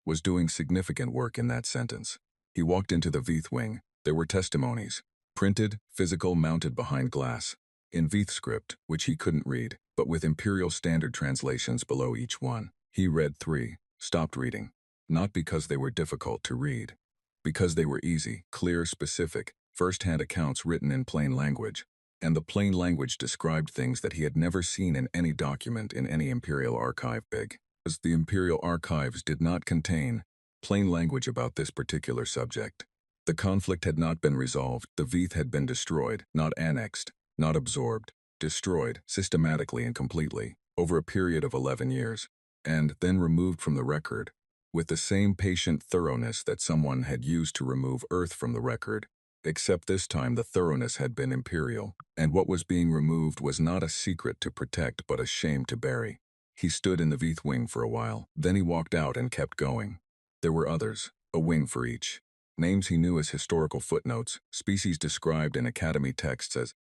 was doing significant work in that sentence. He walked into the Veeth wing. There were testimonies, printed, physical, mounted behind glass, in Veeth script, which he couldn't read, but with Imperial Standard translations below each one. He read 3, stopped reading. Not because they were difficult to read. Because they were easy, clear, specific, first-hand accounts written in plain language. And the plain language described things that he had never seen in any document in any Imperial archive big. As the Imperial archives did not contain plain language about this particular subject. The conflict had not been resolved. The Veeth had been destroyed, not annexed, not absorbed, destroyed, systematically and completely, over a period of 11 years, and then removed from the record, with the same patient thoroughness that someone had used to remove Earth from the record, except this time the thoroughness had been Imperial, and what was being removed was not a secret to protect but a shame to bury. He stood in the Veeth wing for a while, then he walked out and kept going. There were others, a wing for each. Names he knew as historical footnotes, species described in Academy texts as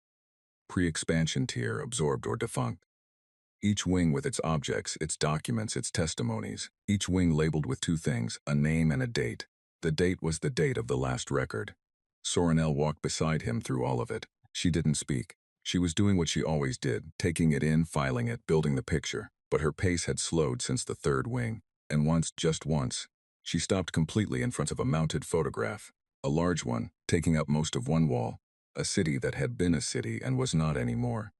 pre-expansion tier, absorbed or defunct. Each wing with its objects, its documents, its testimonies. Each wing labeled with 2 things, a name and a date. The date was the date of the last record. Soranel walked beside him through all of it. She didn't speak. She was doing what she always did, taking it in, filing it, building the picture. But her pace had slowed since the 3rd wing. And once, just once, she stopped completely in front of a mounted photograph. A large one, taking up most of one wall. A city that had been a city and was not anymore.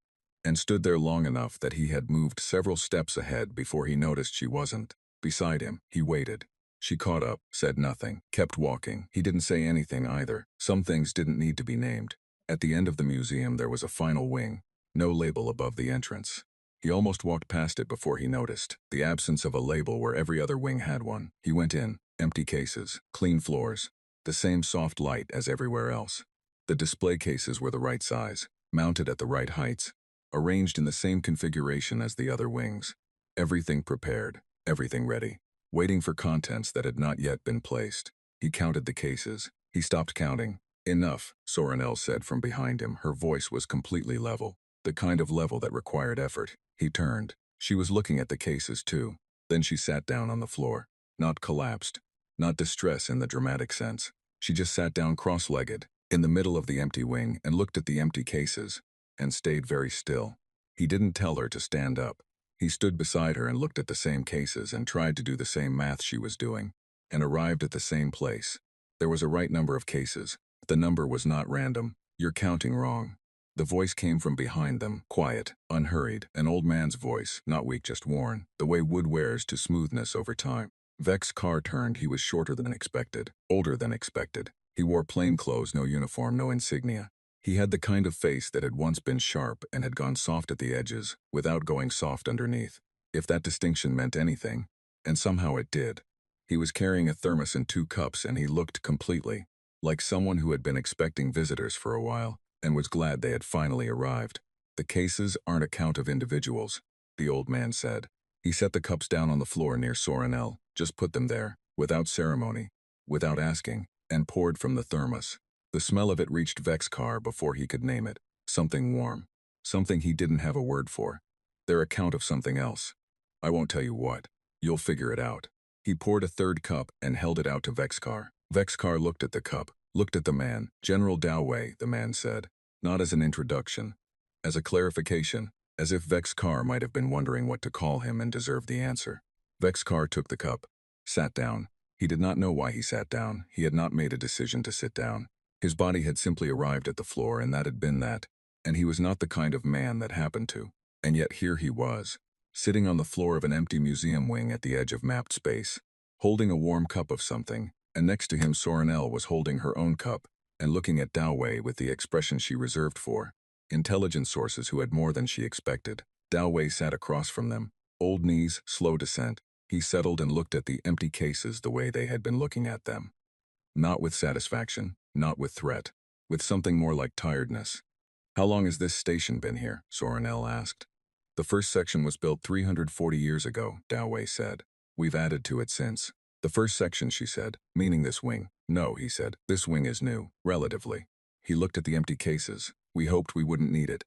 And stood there long enough that he had moved several steps ahead before he noticed she wasn't. Beside him, he waited. She caught up, said nothing, kept walking. He didn't say anything either. Some things didn't need to be named. At the end of the museum there was a final wing. No label above the entrance. He almost walked past it before he noticed the absence of a label where every other wing had one. He went in. Empty cases, clean floors. The same soft light as everywhere else. The display cases were the right size, mounted at the right heights. Arranged in the same configuration as the other wings. Everything prepared, everything ready, waiting for contents that had not yet been placed. He counted the cases. He stopped counting. Enough, Soranel said from behind him. Her voice was completely level, the kind of level that required effort. He turned. She was looking at the cases too. Then she sat down on the floor. Not collapsed, not distress in the dramatic sense. She just sat down cross-legged, in the middle of the empty wing and looked at the empty cases. And stayed very still. He didn't tell her to stand up. He stood beside her and looked at the same cases and tried to do the same math she was doing, and arrived at the same place. There was a right number of cases. The number was not random. You're counting wrong. The voice came from behind them, quiet, unhurried, an old man's voice, not weak, just worn, the way wood wears to smoothness over time. Vex's car turned. He was shorter than expected, older than expected. He wore plain clothes, no uniform, no insignia. He had the kind of face that had once been sharp and had gone soft at the edges, without going soft underneath, if that distinction meant anything, and somehow it did. He was carrying a thermos and 2 cups and he looked completely like someone who had been expecting visitors for a while and was glad they had finally arrived. The cases aren't a count of individuals, the old man said. He set the cups down on the floor near Soranel, just put them there, without ceremony, without asking, and poured from the thermos. The smell of it reached Vex's car before he could name it. Something warm. Something he didn't have a word for. Their account of something else. I won't tell you what. You'll figure it out. He poured a 3rd cup and held it out to Vex's car. Vex's car looked at the cup, looked at the man. General Dowway, the man said. Not as an introduction. As a clarification. As if Vex's car might have been wondering what to call him and deserved the answer. Vex's car took the cup. Sat down. He did not know why he sat down. He had not made a decision to sit down. His body had simply arrived at the floor, and that had been that, and he was not the kind of man that happened to. And yet here he was, sitting on the floor of an empty museum wing at the edge of mapped space, holding a warm cup of something, and next to him Sorenelle was holding her own cup and looking at Dao Wei with the expression she reserved for intelligence sources who had more than she expected. Dao Wei sat across from them, old knees, slow descent. He settled and looked at the empty cases the way they had been looking at them. Not with satisfaction, not with threat, with something more like tiredness. "How long has this station been here?" Sorenelle asked. "The first section was built 340 years ago," Dao Wei said. "We've added to it since." "The first section," she said, "meaning this wing." "No," he said, "this wing is new, relatively." He looked at the empty cases. "We hoped we wouldn't need it."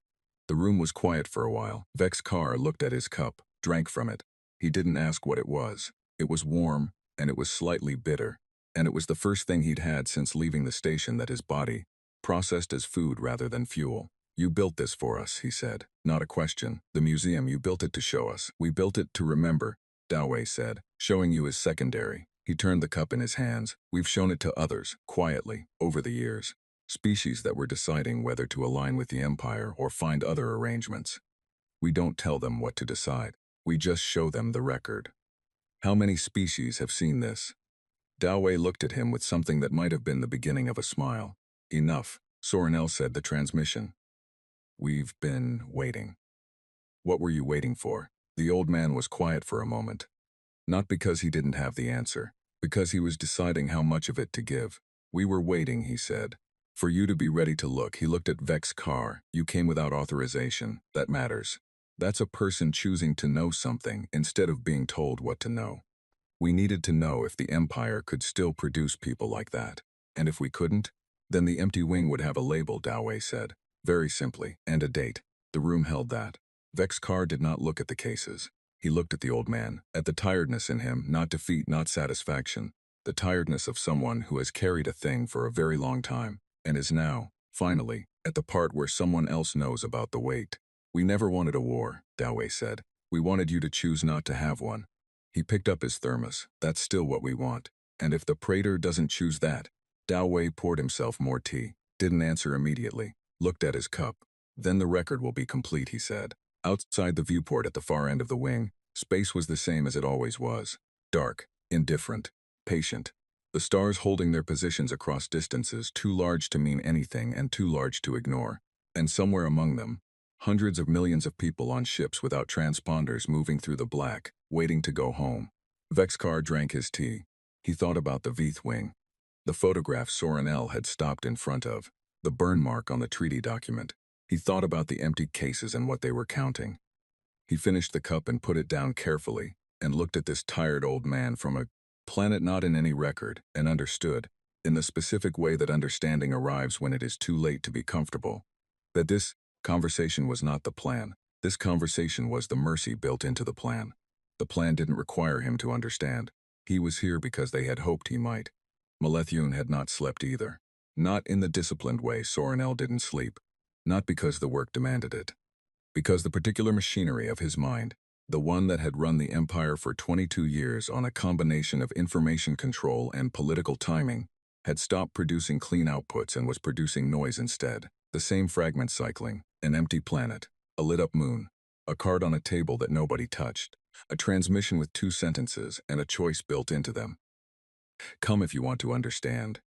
The room was quiet for a while. Vex Carr looked at his cup, drank from it. He didn't ask what it was. It was warm, and it was slightly bitter. And it was the first thing he'd had since leaving the station that his body processed as food rather than fuel. "You built this for us," he said. "Not a question. The museum, you built it to show us. We built it to remember," Dao Wei said. "Showing you is secondary." He turned the cup in his hands. "We've shown it to others, quietly, over the years. Species that were deciding whether to align with the Empire or find other arrangements. We don't tell them what to decide. We just show them the record. How many species have seen this?" Dao Wei looked at him with something that might have been the beginning of a smile. "Enough," Sorenelle said. "The transmission. We've been waiting." "What were you waiting for?" The old man was quiet for a moment. Not because he didn't have the answer, because he was deciding how much of it to give. "We were waiting," he said, "for you to be ready to look." He looked at Vex Carr. "You came without authorization. That matters. That's a person choosing to know something instead of being told what to know. We needed to know if the Empire could still produce people like that. And if we couldn't, then the empty wing would have a label," Dao Wei said. "Very simply, and a date." The room held that. Vex Carr did not look at the cases. He looked at the old man, at the tiredness in him, not defeat, not satisfaction. The tiredness of someone who has carried a thing for a very long time, and is now, finally, at the part where someone else knows about the weight. "We never wanted a war," Dao Wei said. "We wanted you to choose not to have one." He picked up his thermos. "That's still what we want. And if the Praetor doesn't choose that..." Dao Wei poured himself more tea. Didn't answer immediately. Looked at his cup. "Then the record will be complete," he said. Outside the viewport at the far end of the wing, space was the same as it always was. Dark, indifferent, patient. The stars holding their positions across distances too large to mean anything and too large to ignore. And somewhere among them, hundreds of millions of people on ships without transponders moving through the black, waiting to go home. Vex Carr drank his tea. He thought about the Veith wing. The photograph Sorenelle had stopped in front of. The burn mark on the treaty document. He thought about the empty cases and what they were counting. He finished the cup and put it down carefully, and looked at this tired old man from a planet not in any record, and understood, in the specific way that understanding arrives when it is too late to be comfortable, that this conversation was not the plan. This conversation was the mercy built into the plan. The plan didn't require him to understand. He was here because they had hoped he might. Malethune had not slept either. Not in the disciplined way. Sorenelle didn't sleep. Not because the work demanded it. Because the particular machinery of his mind, the one that had run the Empire for 22 years on a combination of information control and political timing, had stopped producing clean outputs and was producing noise instead. The same fragment cycling, an empty planet, a lit-up moon, a card on a table that nobody touched, a transmission with 2 sentences and a choice built into them. "Come if you want to understand."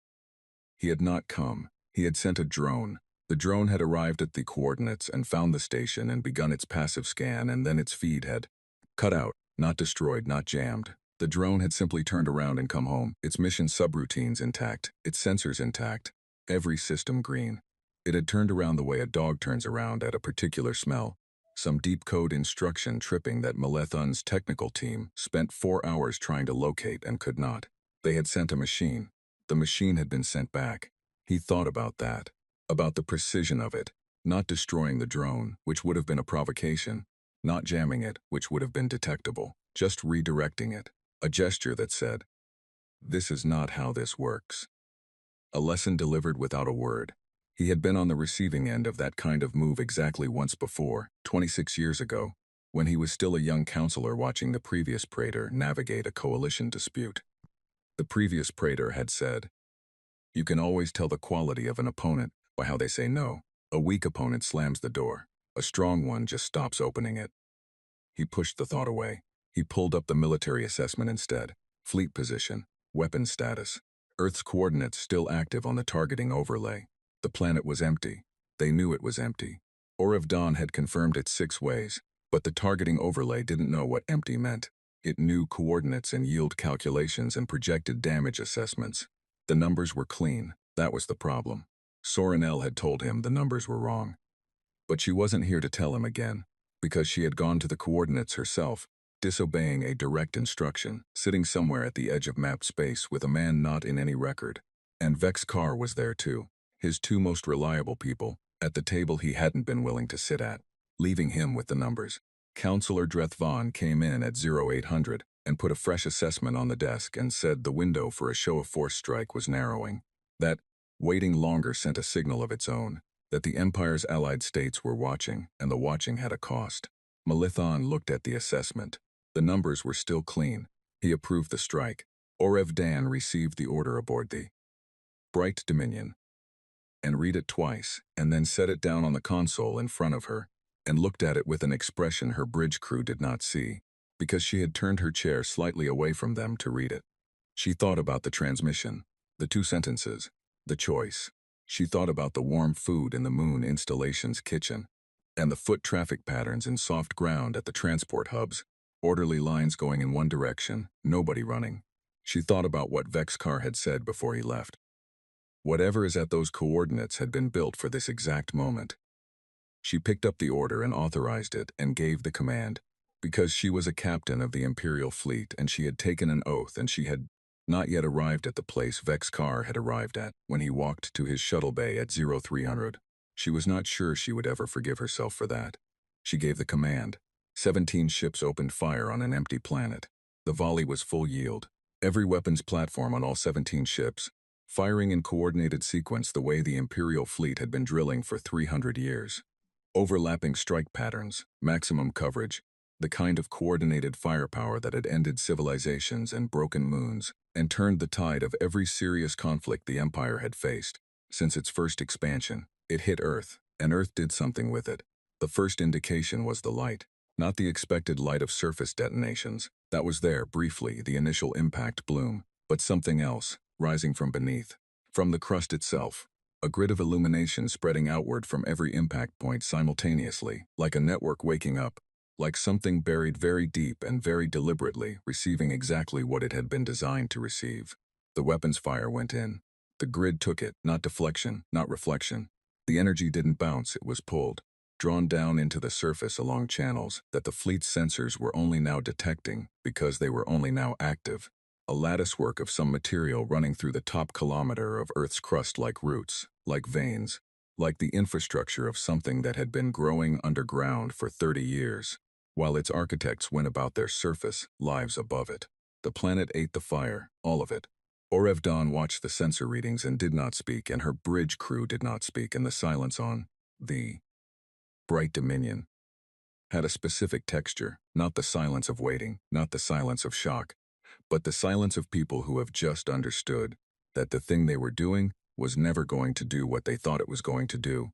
He had not come. He had sent a drone. The drone had arrived at the coordinates and found the station and begun its passive scan, and then its feed had cut out, not destroyed, not jammed. The drone had simply turned around and come home, its mission subroutines intact, its sensors intact, every system green. It had turned around the way a dog turns around at a particular smell, some deep code instruction tripping that Malethune's technical team spent 4 hours trying to locate and could not. They had sent a machine. The machine had been sent back. He thought about that. About the precision of it, not destroying the drone, which would have been a provocation, not jamming it, which would have been detectable, just redirecting it. A gesture that said, "This is not how this works." A lesson delivered without a word. He had been on the receiving end of that kind of move exactly once before, 26 years ago, when he was still a young counselor watching the previous Praetor navigate a coalition dispute. The previous Praetor had said, You can always tell the quality of an opponent by how they say no. A weak opponent slams the door. A strong one just stops opening it. He pushed the thought away. He pulled up the military assessment instead. Fleet position, weapon status, Earth's coordinates still active on the targeting overlay. The planet was empty. They knew it was empty. Dawn had confirmed it 6 ways, but the targeting overlay didn't know what empty meant. It knew coordinates and yield calculations and projected damage assessments. The numbers were clean. That was the problem. Sorinel had told him the numbers were wrong. But she wasn't here to tell him again, because she had gone to the coordinates herself, disobeying a direct instruction, sitting somewhere at the edge of map space with a man not in any record. And Vex Carr was there too, his 2 most reliable people, at the table he hadn't been willing to sit at, leaving him with the numbers. Counselor Dreth Vaughn came in at 0800 and put a fresh assessment on the desk and said the window for a show of force strike was narrowing. That waiting longer sent a signal of its own, that the Empire's allied states were watching, and the watching had a cost. Melithon looked at the assessment. The numbers were still clean. He approved the strike. Orev Dan received the order aboard the Bright Dominion, and read it twice, and then set it down on the console in front of her, and looked at it with an expression her bridge crew did not see, because she had turned her chair slightly away from them to read it. She thought about the transmission, the 2 sentences, the choice. She thought about the warm food in the Moon Installation's kitchen, and the foot traffic patterns in soft ground at the transport hubs, orderly lines going in one direction, nobody running. She thought about what Vex Carr had said before he left. Whatever is at those coordinates had been built for this exact moment. She picked up the order and authorized it and gave the command, because she was a captain of the Imperial fleet and she had taken an oath and she had not yet arrived at the place Vex Carr had arrived at when he walked to his shuttle bay at 0300. She was not sure she would ever forgive herself for that. She gave the command. 17 ships opened fire on an empty planet. The volley was full yield. Every weapons platform on all 17 ships, firing in coordinated sequence the way the Imperial fleet had been drilling for 300 years. Overlapping strike patterns, maximum coverage, the kind of coordinated firepower that had ended civilizations and broken moons, and turned the tide of every serious conflict the Empire had faced. Since its first expansion, it hit Earth, and Earth did something with it. The first indication was the light, not the expected light of surface detonations. That was there, briefly, the initial impact bloom, but something else, rising from beneath. From the crust itself, a grid of illumination spreading outward from every impact point simultaneously, like a network waking up, like something buried very deep and very deliberately, receiving exactly what it had been designed to receive. The weapons fire went in. The grid took it, not deflection, not reflection. The energy didn't bounce, it was pulled, drawn down into the surface along channels that the fleet's sensors were only now detecting because they were only now active. A latticework of some material running through the top kilometer of Earth's crust like roots, like veins, like the infrastructure of something that had been growing underground for 30 years, while its architects went about their surface lives above it. The planet ate the fire, all of it. Orev Dawn watched the sensor readings and did not speak, and her bridge crew did not speak, and the silence on the Bright Dominion had a specific texture, not the silence of waiting, not the silence of shock, but the silence of people who have just understood that the thing they were doing was never going to do what they thought it was going to do,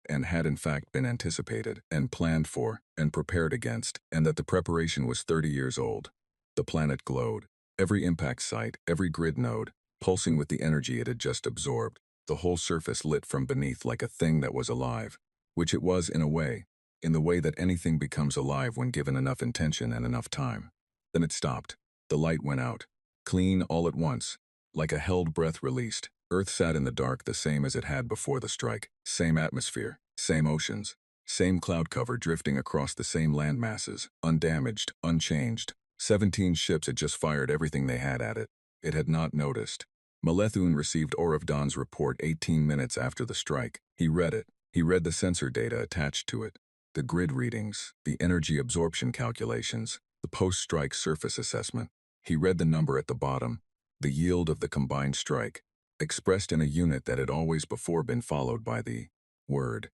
and had in fact been anticipated and planned for and prepared against, and that the preparation was 30 years old. The planet glowed. Every impact site, every grid node, pulsing with the energy it had just absorbed, the whole surface lit from beneath like a thing that was alive, which it was in a way, in the way that anything becomes alive when given enough intention and enough time. Then it stopped. The light went out. Clean all at once. Like a held breath released, Earth sat in the dark the same as it had before the strike. Same atmosphere, same oceans, same cloud cover drifting across the same land masses, undamaged, unchanged. 17 ships had just fired everything they had at it. It had not noticed. Melethun received Orev Dawn's report 18 minutes after the strike. He read it. He read the sensor data attached to it, the grid readings, the energy absorption calculations, the post-strike surface assessment. He read the number at the bottom, the yield of the combined strike, expressed in a unit that had always before been followed by the word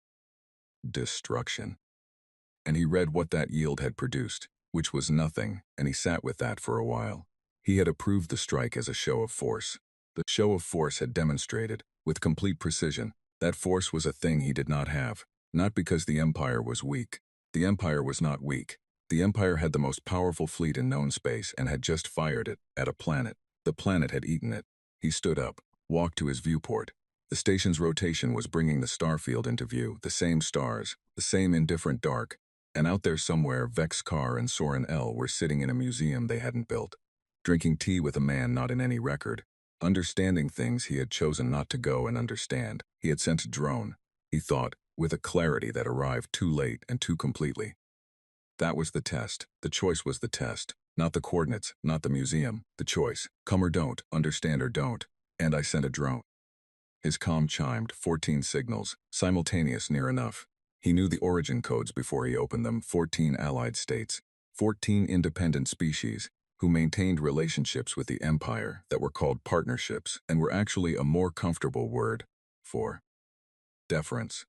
destruction. And he read what that yield had produced, which was nothing, and he sat with that for a while. He had approved the strike as a show of force. The show of force had demonstrated, with complete precision, that force was a thing he did not have. Not because the Empire was weak. The Empire was not weak. The Empire had the most powerful fleet in known space and had just fired it at a planet. The planet had eaten it. He stood up, walked to his viewport. The station's rotation was bringing the starfield into view, the same stars, the same indifferent dark, and out there somewhere Vex Carr and Soren L. were sitting in a museum they hadn't built, drinking tea with a man not in any record, understanding things he had chosen not to go and understand. He had sent a drone, he thought, with a clarity that arrived too late and too completely. That was the test. The choice was the test. Not the coordinates, not the museum. The choice. Come or don't, understand or don't. And I sent a drone. His comm chimed, 14 signals, simultaneous near enough. He knew the origin codes before he opened them, 14 allied states, 14 independent species, who maintained relationships with the Empire that were called partnerships and were actually a more comfortable word for deference.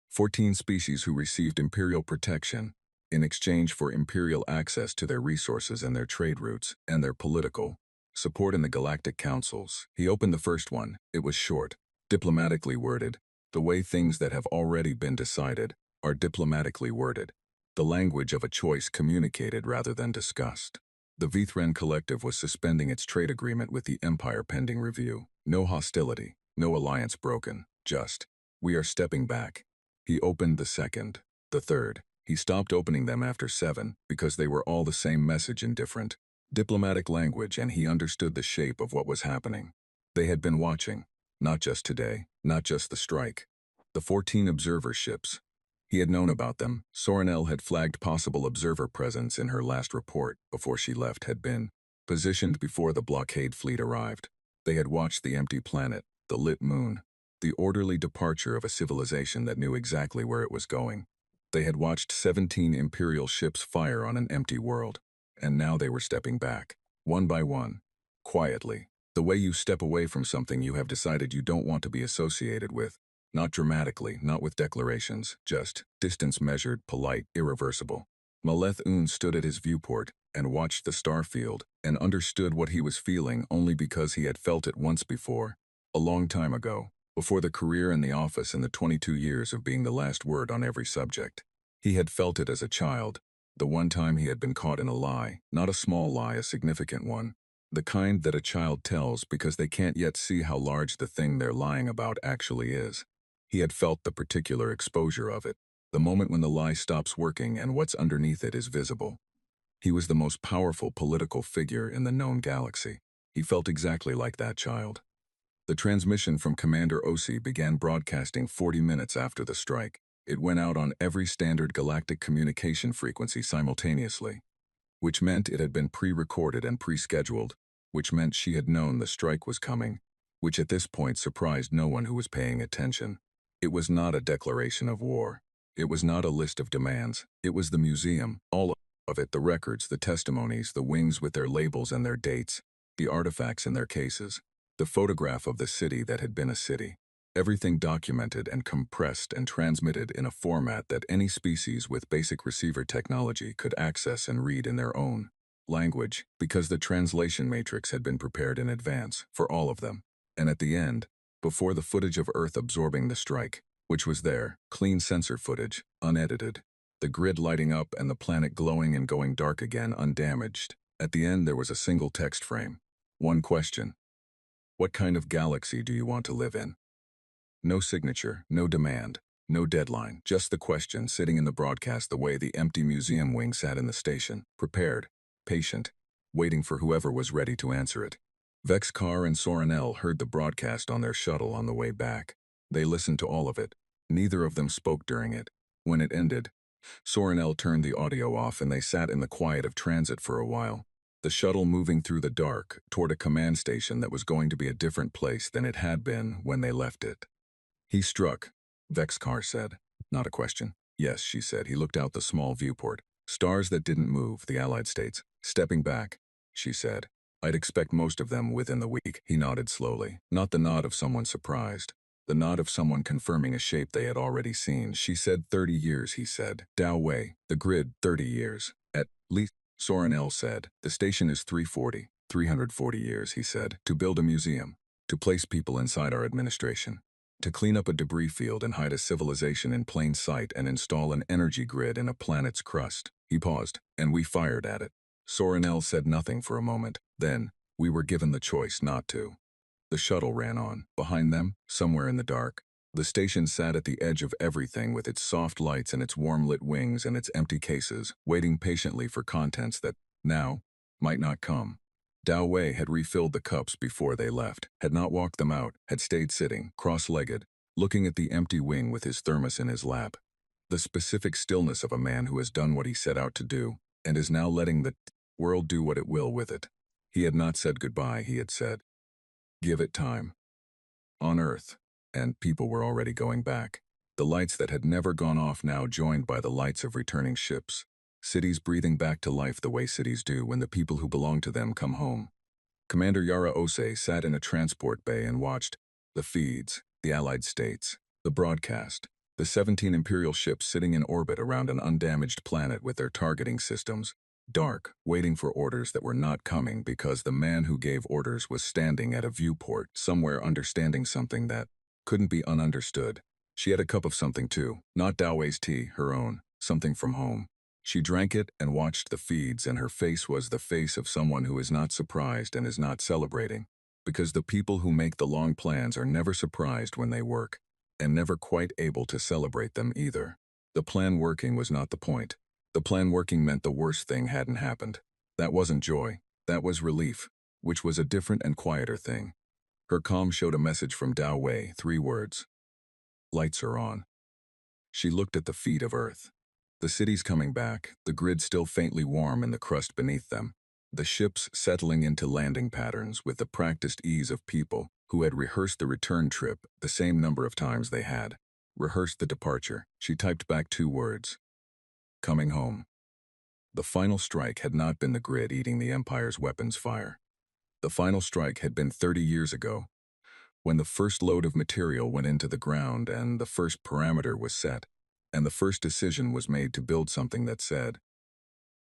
14 species who received imperial protection in exchange for imperial access to their resources and their trade routes and their political support in the Galactic Councils. He opened the first one. It was short, diplomatically worded, the way things that have already been decided are diplomatically worded, the language of a choice communicated rather than discussed. The Vithran Collective was suspending its trade agreement with the Empire pending review. No hostility, no alliance broken, just, we are stepping back. He opened the second, the third. He stopped opening them after 7 because they were all the same message in different, diplomatic language, and he understood the shape of what was happening. They had been watching, not just today, not just the strike. The 14 observer ships. He had known about them. Soren L. had flagged possible observer presence in her last report before she left had been positioned before the blockade fleet arrived. They had watched the empty planet, the lit moon, the orderly departure of a civilization that knew exactly where it was going. They had watched 17 Imperial ships fire on an empty world, and now they were stepping back, one by one, quietly, the way you step away from something you have decided you don't want to be associated with, not dramatically, not with declarations, just distance measured, polite, irreversible. Maleth Un stood at his viewport and watched the starfield and understood what he was feeling only because he had felt it once before, a long time ago. Before the career in the office and the 22 years of being the last word on every subject. He had felt it as a child, the one time he had been caught in a lie, not a small lie, a significant one, the kind that a child tells because they can't yet see how large the thing they're lying about actually is. He had felt the particular exposure of it, the moment when the lie stops working and what's underneath it is visible. He was the most powerful political figure in the known galaxy. He felt exactly like that child. The transmission from Commander Osi began broadcasting 40 minutes after the strike. It went out on every standard galactic communication frequency simultaneously, which meant it had been pre-recorded and pre-scheduled, which meant she had known the strike was coming, which at this point surprised no one who was paying attention. It was not a declaration of war. It was not a list of demands. It was the museum, all of it, the records, the testimonies, the wings with their labels and their dates, the artifacts in their cases. The photograph of the city that had been a city. Everything documented and compressed and transmitted in a format that any species with basic receiver technology could access and read in their own language, because the translation matrix had been prepared in advance for all of them. And at the end, before the footage of Earth absorbing the strike, which was there, clean sensor footage, unedited, the grid lighting up and the planet glowing and going dark again undamaged, at the end there was a single text frame. One question. What kind of galaxy do you want to live in? No signature, no demand, no deadline, just the question sitting in the broadcast the way the empty museum wing sat in the station, prepared, patient, waiting for whoever was ready to answer it. Vex Carr and Soren L. heard the broadcast on their shuttle on the way back. They listened to all of it. Neither of them spoke during it. When it ended, Soren L. turned the audio off and they sat in the quiet of transit for a while. The shuttle moving through the dark toward a command station that was going to be a different place than it had been when they left it. He struck, Vex Carr said. Not a question. Yes, she said. He looked out the small viewport. Stars that didn't move, the Allied states. Stepping back, she said. I'd expect most of them within the week. He nodded slowly. Not the nod of someone surprised. The nod of someone confirming a shape they had already seen. She said 30 years, he said. Dao Wei, the grid, 30 years. At least. Soren L. said, the station is 340 years, he said, to build a museum. to place people inside our administration, to clean up a debris field and hide a civilization in plain sight and install an energy grid in a planet's crust. He paused, and we fired at it. Sorinel said nothing for a moment. Then, we were given the choice not to. The shuttle ran on. Behind them, somewhere in the dark, the station sat at the edge of everything with its soft lights and its warm-lit wings and its empty cases, waiting patiently for contents that, now, might not come. Dao Wei had refilled the cups before they left, had not walked them out, had stayed sitting, cross-legged, looking at the empty wing with his thermos in his lap. The specific stillness of a man who has done what he set out to do, and is now letting the world do what it will with it. He had not said goodbye, he had said, "Give it time." On Earth, and people were already going back. The lights that had never gone off now joined by the lights of returning ships. Cities breathing back to life the way cities do when the people who belong to them come home. Commander Yara Ose sat in a transport bay and watched the feeds, the Allied states, the broadcast, the 17 Imperial ships sitting in orbit around an undamaged planet with their targeting systems, dark, waiting for orders that were not coming because the man who gave orders was standing at a viewport somewhere understanding something that couldn't be ununderstood. She had a cup of something too, not Dao tea, her own, something from home. She drank it and watched the feeds, and her face was the face of someone who is not surprised and is not celebrating. Because the people who make the long plans are never surprised when they work, and never quite able to celebrate them either. The plan working was not the point. The plan working meant the worst thing hadn't happened. That wasn't joy. That was relief, which was a different and quieter thing. Her comm showed a message from Dao Wei, 3 words. Lights are on. She looked at the feet of Earth. The cities coming back, the grid still faintly warm in the crust beneath them. The ships settling into landing patterns with the practiced ease of people who had rehearsed the return trip the same number of times they had rehearsed the departure. She typed back 2 words. Coming home. The final strike had not been the grid eating the Empire's weapons fire. The final strike had been 30 years ago, when the first load of material went into the ground and the first parameter was set, and the first decision was made to build something that said,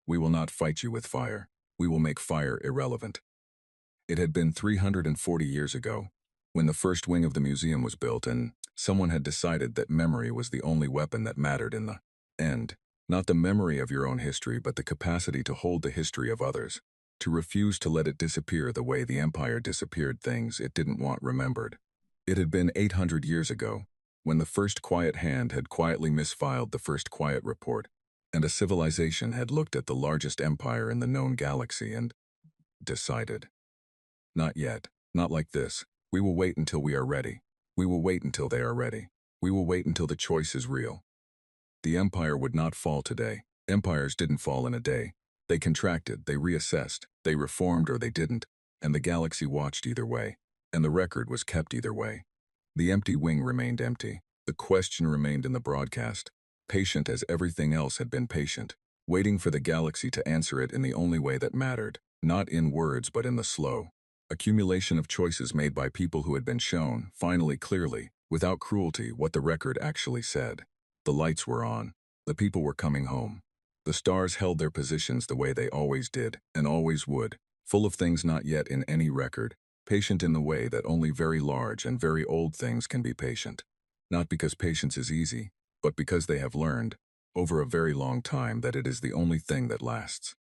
"We will not fight you with fire. We will make fire irrelevant." It had been 340 years ago, when the first wing of the museum was built and someone had decided that memory was the only weapon that mattered in the end. Not the memory of your own history, but the capacity to hold the history of others, to refuse to let it disappear the way the Empire disappeared things it didn't want remembered. It had been 800 years ago, when the first quiet hand had quietly misfiled the first quiet report, and a civilization had looked at the largest empire in the known galaxy and decided. Not yet, not like this. We will wait until we are ready. We will wait until they are ready. We will wait until the choice is real. The Empire would not fall today. Empires didn't fall in a day. They contracted, they reassessed, they reformed or they didn't, and the galaxy watched either way, and the record was kept either way. The empty wing remained empty. The question remained in the broadcast, patient as everything else had been patient, waiting for the galaxy to answer it in the only way that mattered, not in words but in the slow accumulation of choices made by people who had been shown, finally clearly, without cruelty, what the record actually said. The lights were on. The people were coming home. The stars held their positions the way they always did, and always would, full of things not yet in any record, patient in the way that only very large and very old things can be patient. Not because patience is easy, but because they have learned, over a very long time, that it is the only thing that lasts.